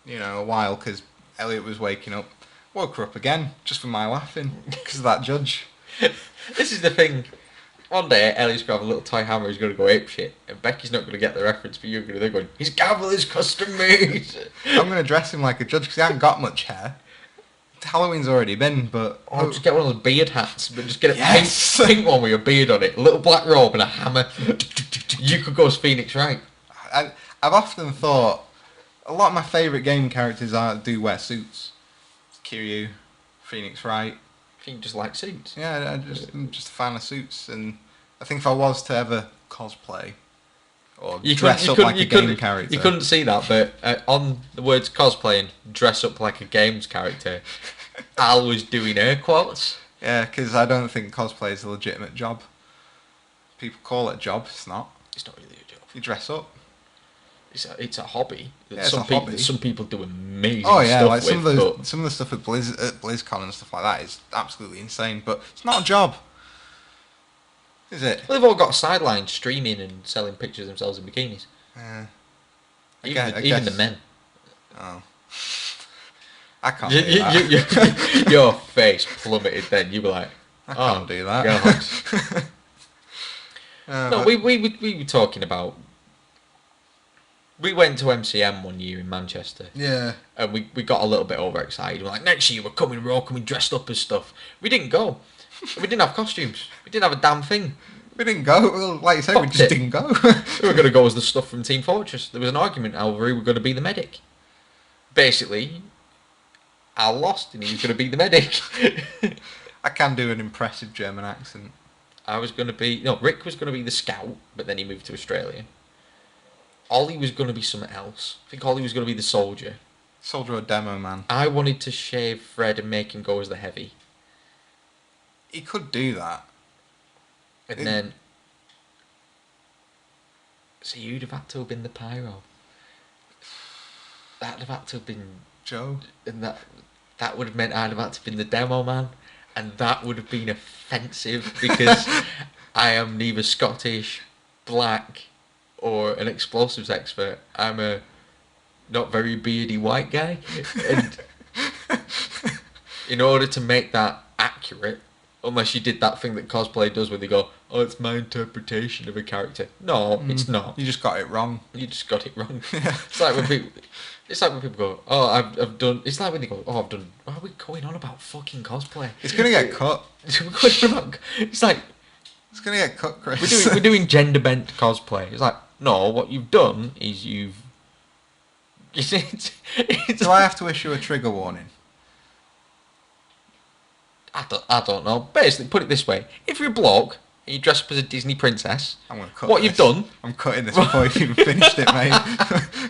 a while because Elliot was waking up. Woke her up again just for my laughing because of that judge. This is the thing. One day, Ellie's going to have a little toy hammer who's going to go apeshit, and Becky's not going to get the reference, but you're going to be going, his gavel is custom made. I'm going to dress him like a judge because he hasn't got much hair. Halloween's already been, but... Or just get one of those beard hats, but just get a Yes! pink one with a beard on it, a little black robe and a hammer. You could go as Phoenix Wright. I've often thought, a lot of my favourite game characters do wear suits. Kiryu, Phoenix Wright. I think you just like suits. Yeah, I'm just a fan of suits, and I think if I was to ever cosplay or dress up like a game character... You couldn't see that, but on the words cosplaying, dress up like a games character, Al was doing air quotes. Yeah, because I don't think cosplay is a legitimate job. People call it a job, it's not. It's not really a job. You dress up. It's a hobby. Yeah, it's hobby. Some people do amazing stuff. Oh yeah, stuff like some with, of the stuff at BlizzCon and stuff like that is absolutely insane. But it's not a job, is it? Well, they've all got sidelines streaming and selling pictures of themselves in bikinis. Even the men. Oh, I can't do that. Your face plummeted. Then you were like, I can't do that. No, we were talking about. We went to MCM one year in Manchester. Yeah. And we got a little bit overexcited. We're like, next year we're coming, we're all coming dressed up as stuff. We didn't go. We didn't have costumes. We didn't have a damn thing. We didn't go. Well, like you said, we just didn't go. We were going to go as the stuff from Team Fortress. There was an argument over who were going to be the medic. Basically, Al lost and he was going to be the medic. I can do an impressive German accent. Rick was going to be the scout, but then he moved to Australia. Ollie was going to be something else. I think Ollie was going to be the soldier. Soldier or demo man. I wanted to shave Fred and make him go as the heavy. He could do that. And then... So you'd have had to have been the pyro. That'd have had to have been... Joe. And that would have meant I'd have had to have been the demo man. And that would have been offensive because I am neither Scottish, black... or an explosives expert. I'm a not very beardy white guy. And in order to make that accurate, unless you did that thing that cosplay does where they go, oh, it's my interpretation of a character. No, it's not. You just got it wrong. You just got it wrong. It's like when people go, oh, I've done... It's like when they go, oh, I've done... Why are we going on about fucking cosplay? It's going to get cut. It's like... It's going to get cut, Chris. We're doing gender bent cosplay. It's like, no, what you've done is you've... Do I have to issue a trigger warning? I don't know. Basically, put it this way. If you're a bloke and you dress up as a Disney princess, I'm going to cut what this. you've done... I'm cutting this before you've even finished it, mate.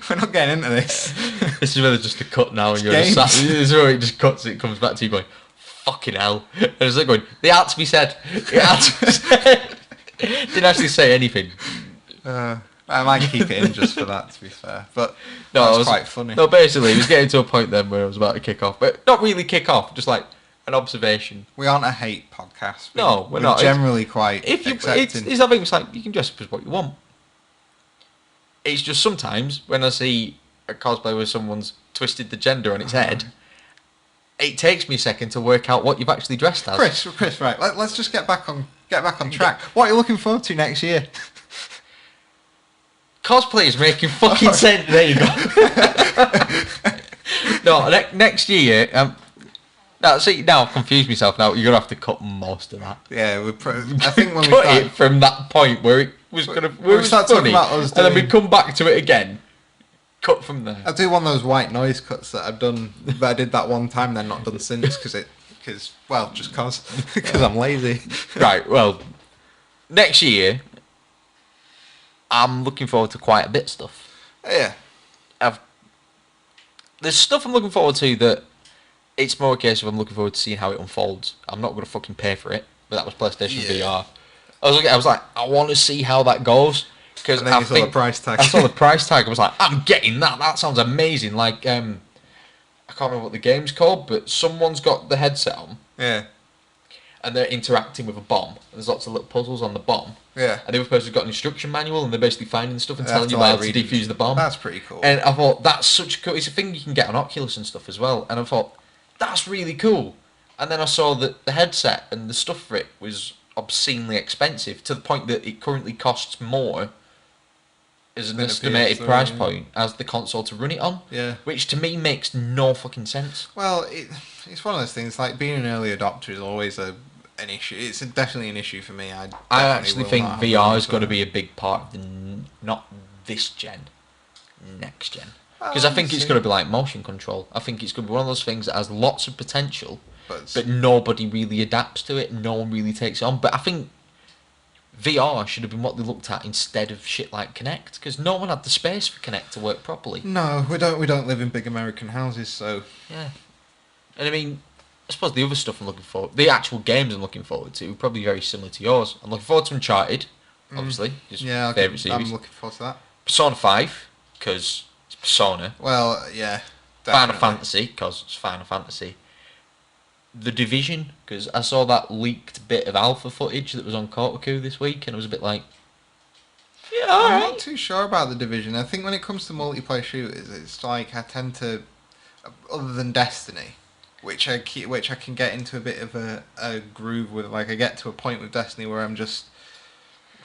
We're not getting into this. This is where there's just a cut now and you're just sat... This is where it just cuts, it comes back to you going, fucking hell. And it's like going, they had to be said. It had to be said. Didn't actually say anything. I might keep it in just for that, to be fair. But no, that was quite funny. No, basically, it was getting to a point then where I was about to kick off. But not really kick off, just like an observation. We aren't a hate podcast. We're not. Generally quite accepting. It's I think it's like, you can dress up as what you want. It's just sometimes, when I see a cosplay where someone's twisted the gender on its head, it takes me a second to work out what you've actually dressed as. Chris, right, let's just get back on track. What are you looking forward to next year? Cosplay is making fucking sense. There you go. No, next year. Now I've confused myself. Now you're gonna have to cut most of that. Yeah, I think when we cut it from that point where it was gonna, where it was funny, and then we come back to it again. Cut from there. I'll do one of those white noise cuts that I've done. But I did that one time, then not done since because I'm lazy. Right. Well, next year. I'm looking forward to quite a bit of stuff. Yeah. There's stuff I'm looking forward to that it's more a case of I'm looking forward to seeing how it unfolds. I'm not going to fucking pay for it, but that was PlayStation VR. I was like, I want to see how that goes. Because I saw the price tag. I saw the price tag. I was like, I'm getting that. That sounds amazing. Like, I can't remember what the game's called, but someone's got the headset on. Yeah. And they're interacting with a bomb. There's lots of little puzzles on the bomb. Yeah. And the other person's got an instruction manual and they're basically finding stuff and telling you how to defuse the bomb. That's pretty cool. And I thought, that's such cool. It's a thing you can get on Oculus and stuff as well. And I thought, that's really cool. And then I saw that the headset and the stuff for it was obscenely expensive to the point that it currently costs more as an Than a estimated PS3, price yeah. point as the console to run it on. Yeah. Which to me makes no fucking sense. Well, it's one of those things. Like being an early adopter is always an issue. It's definitely an issue for me. I I actually definitely will think not have VR money is for going to that. be a big part of not this gen, next gen. Well, Because I think it's see. going to be like motion control. I think it's going to be one of those things that has lots of potential, But but nobody really adapts to it. No one really takes it on. But I think VR should have been what they looked at instead of shit like Kinect, because no one had the space for Kinect to work properly. no, we don't live in big American houses, so Yeah. And I mean, I suppose the other stuff I'm looking for, the actual games I'm looking forward to, are probably very similar to yours. I'm looking forward to Uncharted, obviously, just yeah, favourite series. I'm looking forward to that. Persona 5, because it's Persona. Well, yeah, Final definitely. Fantasy, because it's Final Fantasy. The Division, because I saw that leaked bit of alpha footage that was on Kotaku this week, and I was a bit like, yeah, I'm alright. not too sure about the Division. I think when it comes to multiplayer shooters, it's like I tend to, other than Destiny, which I can get into a bit of a groove with. Like I get to a point with Destiny where I'm just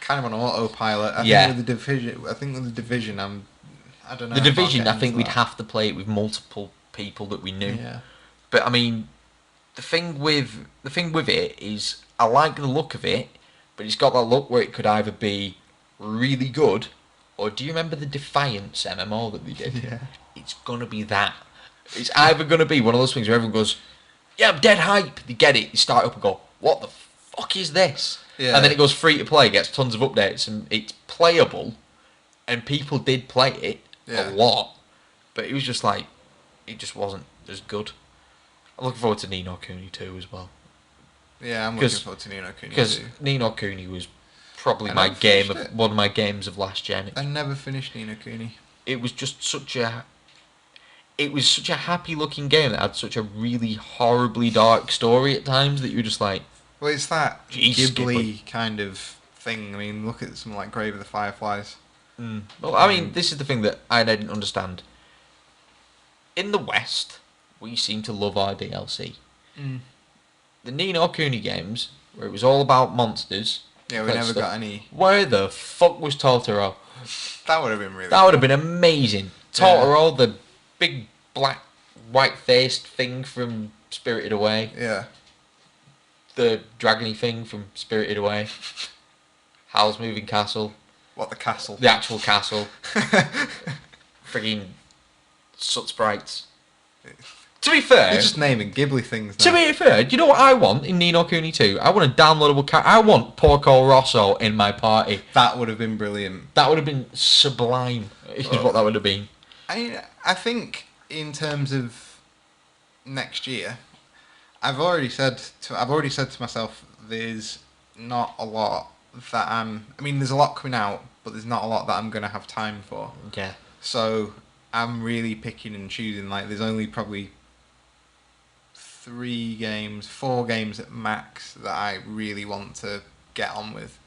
kind of on autopilot. Yeah. Think with the Division, I don't know. The if I'll Division, get I think into we'd that. have to play it with multiple people that we knew. Yeah. But I mean, the thing with it is, I like the look of it, but it's got that look where it could either be really good, or do you remember the Defiance MMO that they did? Yeah. It's gonna be that. It's either gonna be one of those things where everyone goes, "Yeah, I'm dead hype." They get it, they start up and go, "What the fuck is this?" Yeah. And then it goes free to play, gets tons of updates, and it's playable, and people did play it Yeah. a lot, but it was just like, it just wasn't as good. I'm looking forward to Ni no Kuni 2 as well. Yeah, I'm looking forward to Ni no Kuni Because too. Ni no Kuni was probably I my never game finished of it. one of my games of last gen. I never finished Ni no Kuni. It was just such a happy looking game that had such a really horribly dark story at times that you were just like, Well, it's that Jeez, Ghibli kind of thing. I mean, look at something like Grave of the Fireflies. well, I mean, this is the thing that I didn't understand. In the West, we seem to love our DLC. The Ni no Kuni games, where it was all about monsters. Yeah, we that never stuff, got any. Where the fuck was Totoro? That would have been really. That would have been amazing. Totoro, the big black, white-faced thing from Spirited Away. Yeah. The dragony thing from Spirited Away. Howl's Moving Castle. What, the castle? The actual castle. Frigging soot sprites. To be fair, You're just naming Ghibli things to now. be fair, do you know what I want in Ni no Kuni 2? I want a downloadable I want Porco Rosso in my party. That would have been brilliant. That would have been sublime, is what that would have been. I think in terms of next year, I've already said to myself, there's not a lot that I mean, there's a lot coming out, but there's not a lot that I'm gonna have time for. Yeah. So I'm really picking and choosing. Like, there's only probably 4 games at max that I really want to get on with.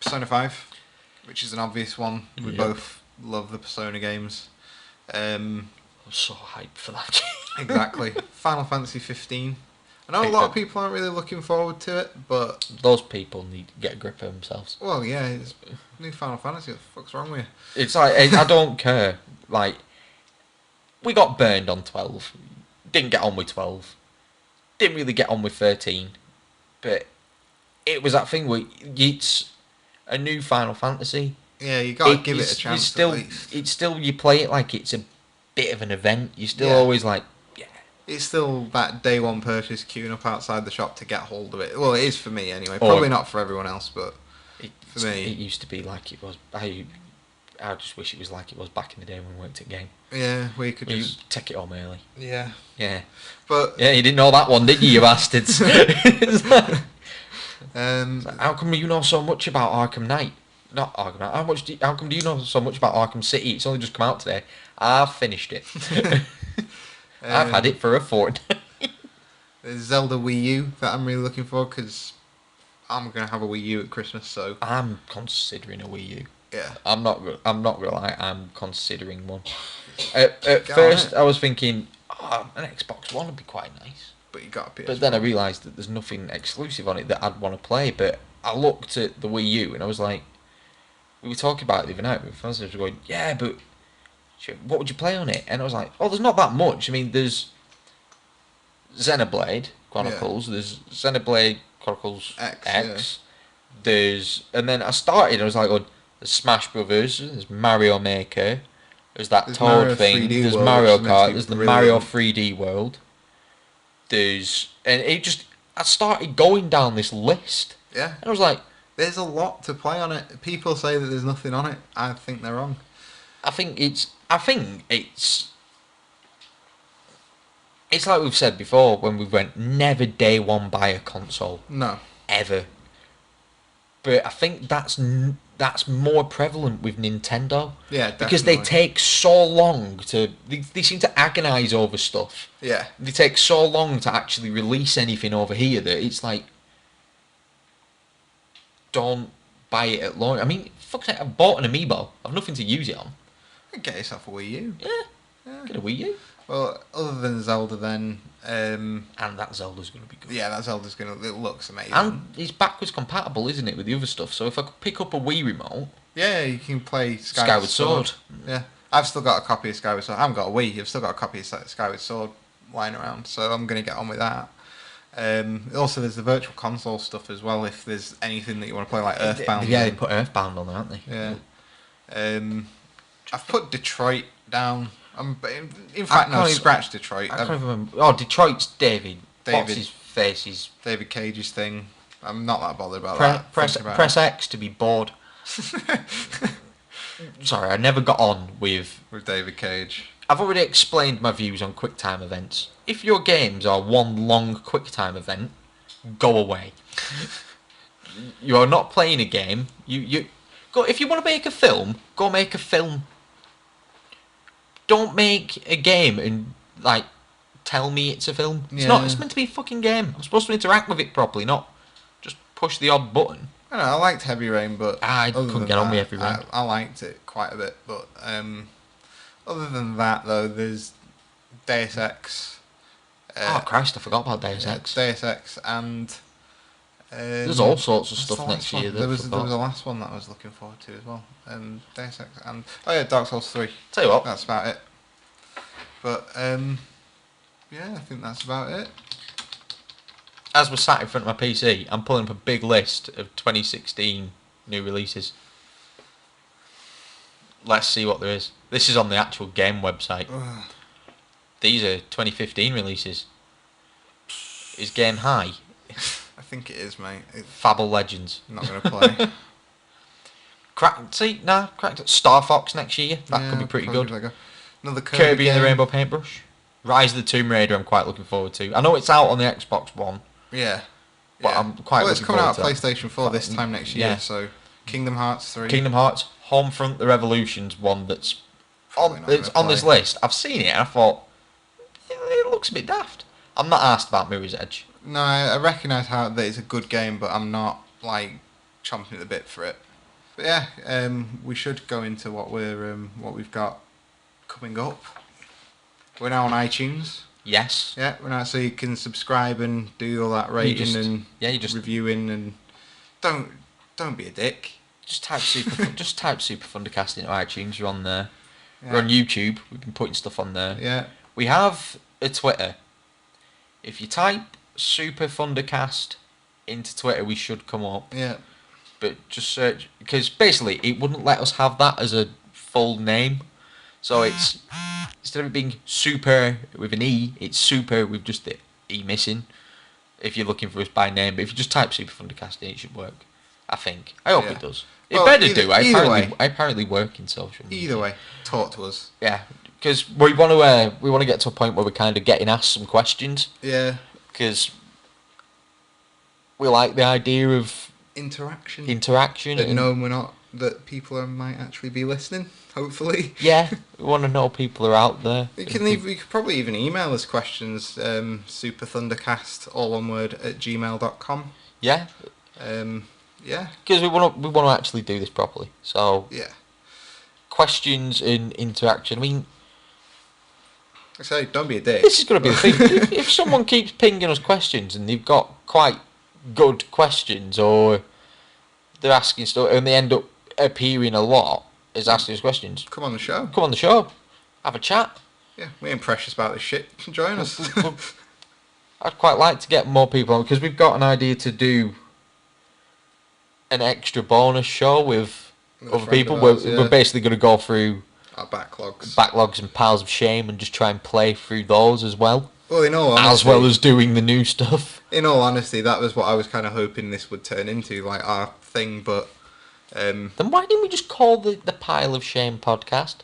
Persona 5, which is an obvious one. We Yep. both love the Persona games. I'm so hyped for that. Exactly. Final Fantasy 15. I know a lot of people aren't really looking forward to it, but Those people need to get a grip of themselves. well, yeah, it's new Final Fantasy. What the fuck's wrong with you? It's like, I don't care. Like, we got burned on 12. Didn't get on with 12. Didn't really get on with 13. But it was that thing where it's a new Final Fantasy. Yeah, you gotta give it a chance. Still, at least. it's still, you play it like it's a bit of an event. You're still Yeah. always like, yeah. It's still that day one purchase, queuing up outside the shop to get hold of it. Well, it is for me anyway. Probably not for everyone else, but for me. It used to be like it was. I just wish it was like it was back in the day when we worked at Game. Yeah, we could You just. take it home early. Yeah, Yeah. but Yeah, you didn't know that one, did you bastards? How come you know so much about Arkham Knight? Not Arkham Knight. How come do you know so much about Arkham City? It's only just come out today. I've finished it. I've had it for a fortnight. there's Zelda Wii U that I'm really looking for because I'm gonna have a Wii U at Christmas. So I'm considering a Wii U. yeah, I'm not gonna lie. I'm considering one. At Get on first, it. I was thinking, an Xbox One would be quite nice. but you got a PS4. But then I realised that there's nothing exclusive on it that I'd want to play. But I looked at the Wii U and I was like, we were talking about it the other night. My friends were going, yeah, but what would you play on it? And I was like, oh, there's not that much. I mean, there's Xenoblade Chronicles. There's Xenoblade Chronicles X. And then I started. I was like, oh, there's Smash Brothers. There's Mario Maker. There's that There's Toad Mario thing. 3D There's World, Mario which is meant to Kart. be There's the brilliant. Mario 3D World. I started going down this list. Yeah. And I was like, there's a lot to play on it. People say that there's nothing on it. I think they're wrong. I think it's like we've said before when we went, never day one buy a console. No. Ever. But I think that's more prevalent with Nintendo. Yeah, definitely. Because they take so long they seem to agonise over stuff. Yeah. They take so long to actually release anything over here that it's like, don't buy it at launch. I mean, fuck's sake, I've bought an Amiibo. I've nothing to use it on. Get yourself a Wii U. Yeah. Get a Wii U. Well, other than Zelda, then. And that Zelda's going to be good. Yeah, that Zelda's going to. It looks amazing. And it's backwards compatible, isn't it, with the other stuff? So if I could pick up a Wii remote. Yeah, you can play Skyward Sword. Yeah. I've still got a copy of Skyward Sword. I haven't got a Wii. I've still got a copy of Skyward Sword lying around, so I'm going to get on with that. Also, there's the virtual console stuff as well. If there's anything that you want to play, like Earthbound. Yeah, they put Earthbound on there, aren't they? Yeah. I've put Detroit down. In fact, no, scratch Detroit. I can't even remember. Oh, Detroit's David. What's his face? David Cage's thing. I'm not that bothered about that. Press X to be bored. Sorry, I never got on with David Cage. I've already explained my views on QuickTime events. If your games are one long QuickTime event, go away. You are not playing a game. You go if you want to make a film, go make a film. Don't make a game and like tell me it's a film. It's not. It's meant to be a fucking game. I'm supposed to interact with it properly, not just push the odd button. I don't know, I liked Heavy Rain, but I couldn't get on with Heavy Rain. I liked it quite a bit, but other than that, though, there's Deus Ex. Oh Christ! I forgot about Deus Ex. Deus Ex and there's all sorts of stuff next year. There was a last one that I was looking forward to as well. Deus Ex and Dark Souls 3. Tell you what, that's about it. But yeah, I think that's about it. As we're sat in front of my PC, I'm pulling up a big list of 2016 new releases. Let's see what there is. This is on the actual game website. These are 2015 releases. Is Game High? I think it is, mate. Fable Legends. I'm not going to play. Star Fox next year. That could be pretty good. Another Kirby and the Rainbow Paintbrush. Rise of the Tomb Raider I'm quite looking forward to. I know it's out on the Xbox One. Yeah. But I'm quite looking forward to it's coming out PlayStation 4 this time next year, Yeah. so Kingdom Hearts 3. Kingdom Hearts, Homefront the Revolution's one that's on this list. I've seen it and I thought, it looks a bit daft. I'm not asked about Mirror's Edge. No, I recognise that it's a good game, but I'm not, like, chomping at the bit for it. But yeah, we should go into what we've got coming up. We're now on iTunes. Yes. Yeah, we're now, so you can subscribe and do all that rating and reviewing and don't be a dick. Just type SuperThunderCast into iTunes. You're on there. Yeah. We're on YouTube. We've been putting stuff on there. Yeah. We have a Twitter. If you type SuperThunderCast into Twitter, we should come up. Yeah. But just search, because basically it wouldn't let us have that as a full name. So it's, instead of it being super with an E, it's super with just the E missing. If you're looking for us by name, but if you just type SuperThunderCast in, it should work. I think. I hope it does. It better do. I apparently work in social media. Either way, talk to us. Yeah, because we want to get to a point where we're kind of getting asked some questions. Yeah. Because we like the idea of interaction. And knowing that people might actually be listening. Hopefully. Yeah, we want to know people are out there. You could probably even email us questions. SuperThunderCast, all one word, at gmail.com. Yeah. Yeah. Because we want to actually do this properly. So yeah. Questions and interaction. I mean, I say, don't be a dick. This is going to be the thing. If someone keeps pinging us questions and they've got quite good questions, or they're asking stuff and they end up appearing a lot as asking us questions, Come on the show. come on the show, have a chat. Yeah, we ain't precious about this shit. Join us. I'd quite like to get more people on, because we've got an idea to do an extra bonus show with other people. We're basically going to go through our backlogs and piles of shame and just try and play through those as well. Well, in all honesty, as well as doing the new stuff. In all honesty, that was what I was kind of hoping this would turn into, like our thing. But then why didn't we just call the Pile of Shame podcast?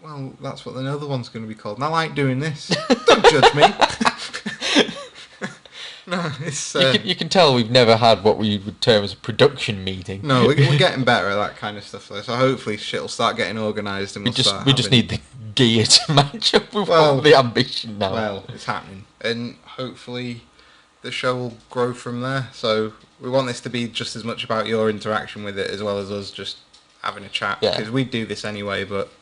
Well, that's what the other one's going to be called. And I like doing this. Don't judge me. No, it's... You can tell we've never had what we would term as a production meeting. No, we're getting better at that kind of stuff, though. So hopefully shit will start getting organised and we just need the gear to match up with the ambition now. Well, it's happening. And hopefully the show will grow from there. So we want this to be just as much about your interaction with it as well as us just having a chat. Because we do this anyway, but,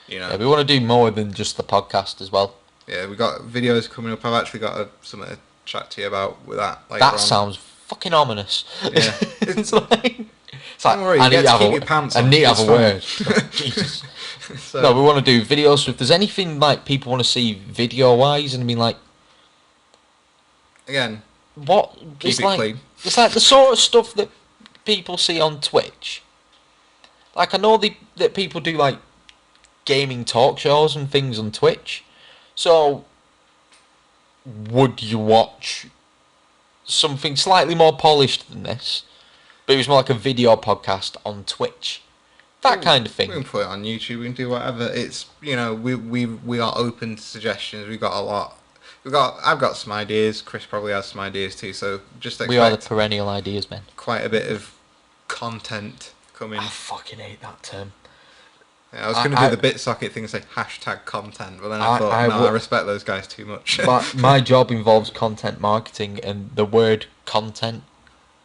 you know... Yeah, we want to do more than just the podcast as well. Yeah, we've got videos coming up. I've actually got something to chat to you about with that later That on. sounds fucking ominous. Yeah. It's like... Don't worry, you get to keep your pants on. I need to have a word. Jesus. So, no, we want to do videos. So if there's anything like people want to see video-wise, and I mean like... Again, what? keep it clean. It's like the sort of stuff that people see on Twitch. Like, I know that people do like gaming talk shows and things on Twitch. So, would you watch something slightly more polished than this, but it was more like a video podcast on Twitch? That kind of thing. We can put it on YouTube, we can do whatever. It's, you know, we are open to suggestions. We've got a lot. I've got some ideas. Chris probably has some ideas too. So just expect we are the perennial ideas men. Quite a bit of content coming. I fucking hate that term. Yeah, I was going to do the BitSocket thing and say #content, but then I thought, I respect those guys too much. My job involves content marketing, and the word content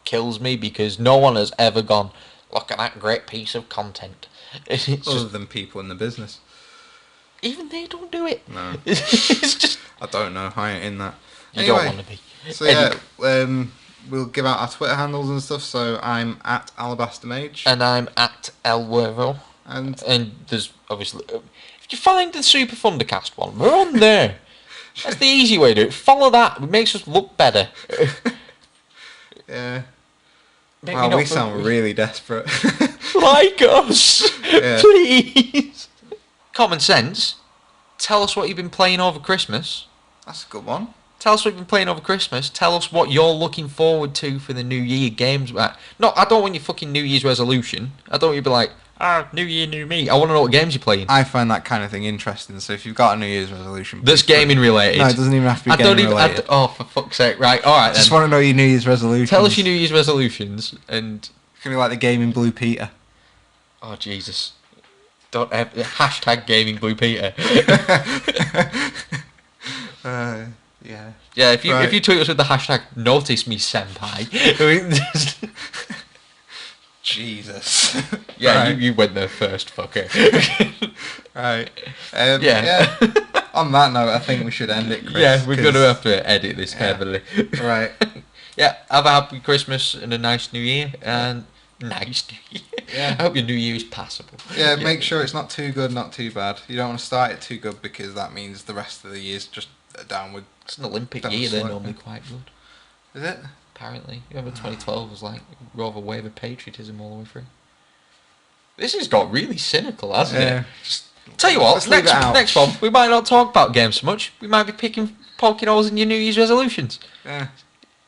kills me because no one has ever gone, look at that great piece of content. Other than people in the business. Even they don't do it. No. It's just... I don't know. I ain't in that. You don't want to be. So yeah, we'll give out our Twitter handles and stuff. So I'm at Alabaster Mage. And I'm at Elwervo. And there's obviously... if you find the Super Thundercast one, we're on there. That's the easy way to do it. Follow that. It makes us look better. Yeah. Wow, we sound really desperate. Like us. Yeah. Please. Common sense. Tell us what you've been playing over Christmas. That's a good one. Tell us what you've been playing over Christmas. Tell us what you're looking forward to for the New Year games. No, I don't want your fucking New Year's resolution. I don't want you to be like, New Year, new me. I want to know what games you're playing. I find that kind of thing interesting. So if you've got a New Year's resolution... That's gaming related. No, it doesn't even have to be gaming related. Oh, for fuck's sake. Right, alright then. Just want to know your New Year's resolutions. Tell us your New Year's resolutions and... It's going to be like the Gaming Blue Peter. Oh, Jesus. Don't have... Gaming Blue Peter. Yeah. Yeah, if you tweet us with the hashtag notice me senpai. Jesus. Yeah, right. you went there first, fucker. Right. Yeah. On that note, I think we should end it, Chris. Yeah, we're going to have to edit this heavily. Right. Yeah, have a happy Christmas and a nice New Year. And nice New Year. Yeah. I hope your New Year is passable. Yeah, make sure it's not too good, not too bad. You don't want to start it too good because that means the rest of the year's just a downward. It's an Olympic year, they're normally quite good. Is it? Apparently. Remember 2012 was like a rather wave of patriotism all the way through. This has got really cynical, hasn't it? Just, tell you what, next one, we might not talk about games so much. We might be poking holes in your New Year's resolutions. Yeah.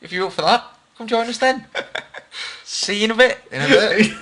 If you're up for that, come join us then. See you in a bit. In a bit.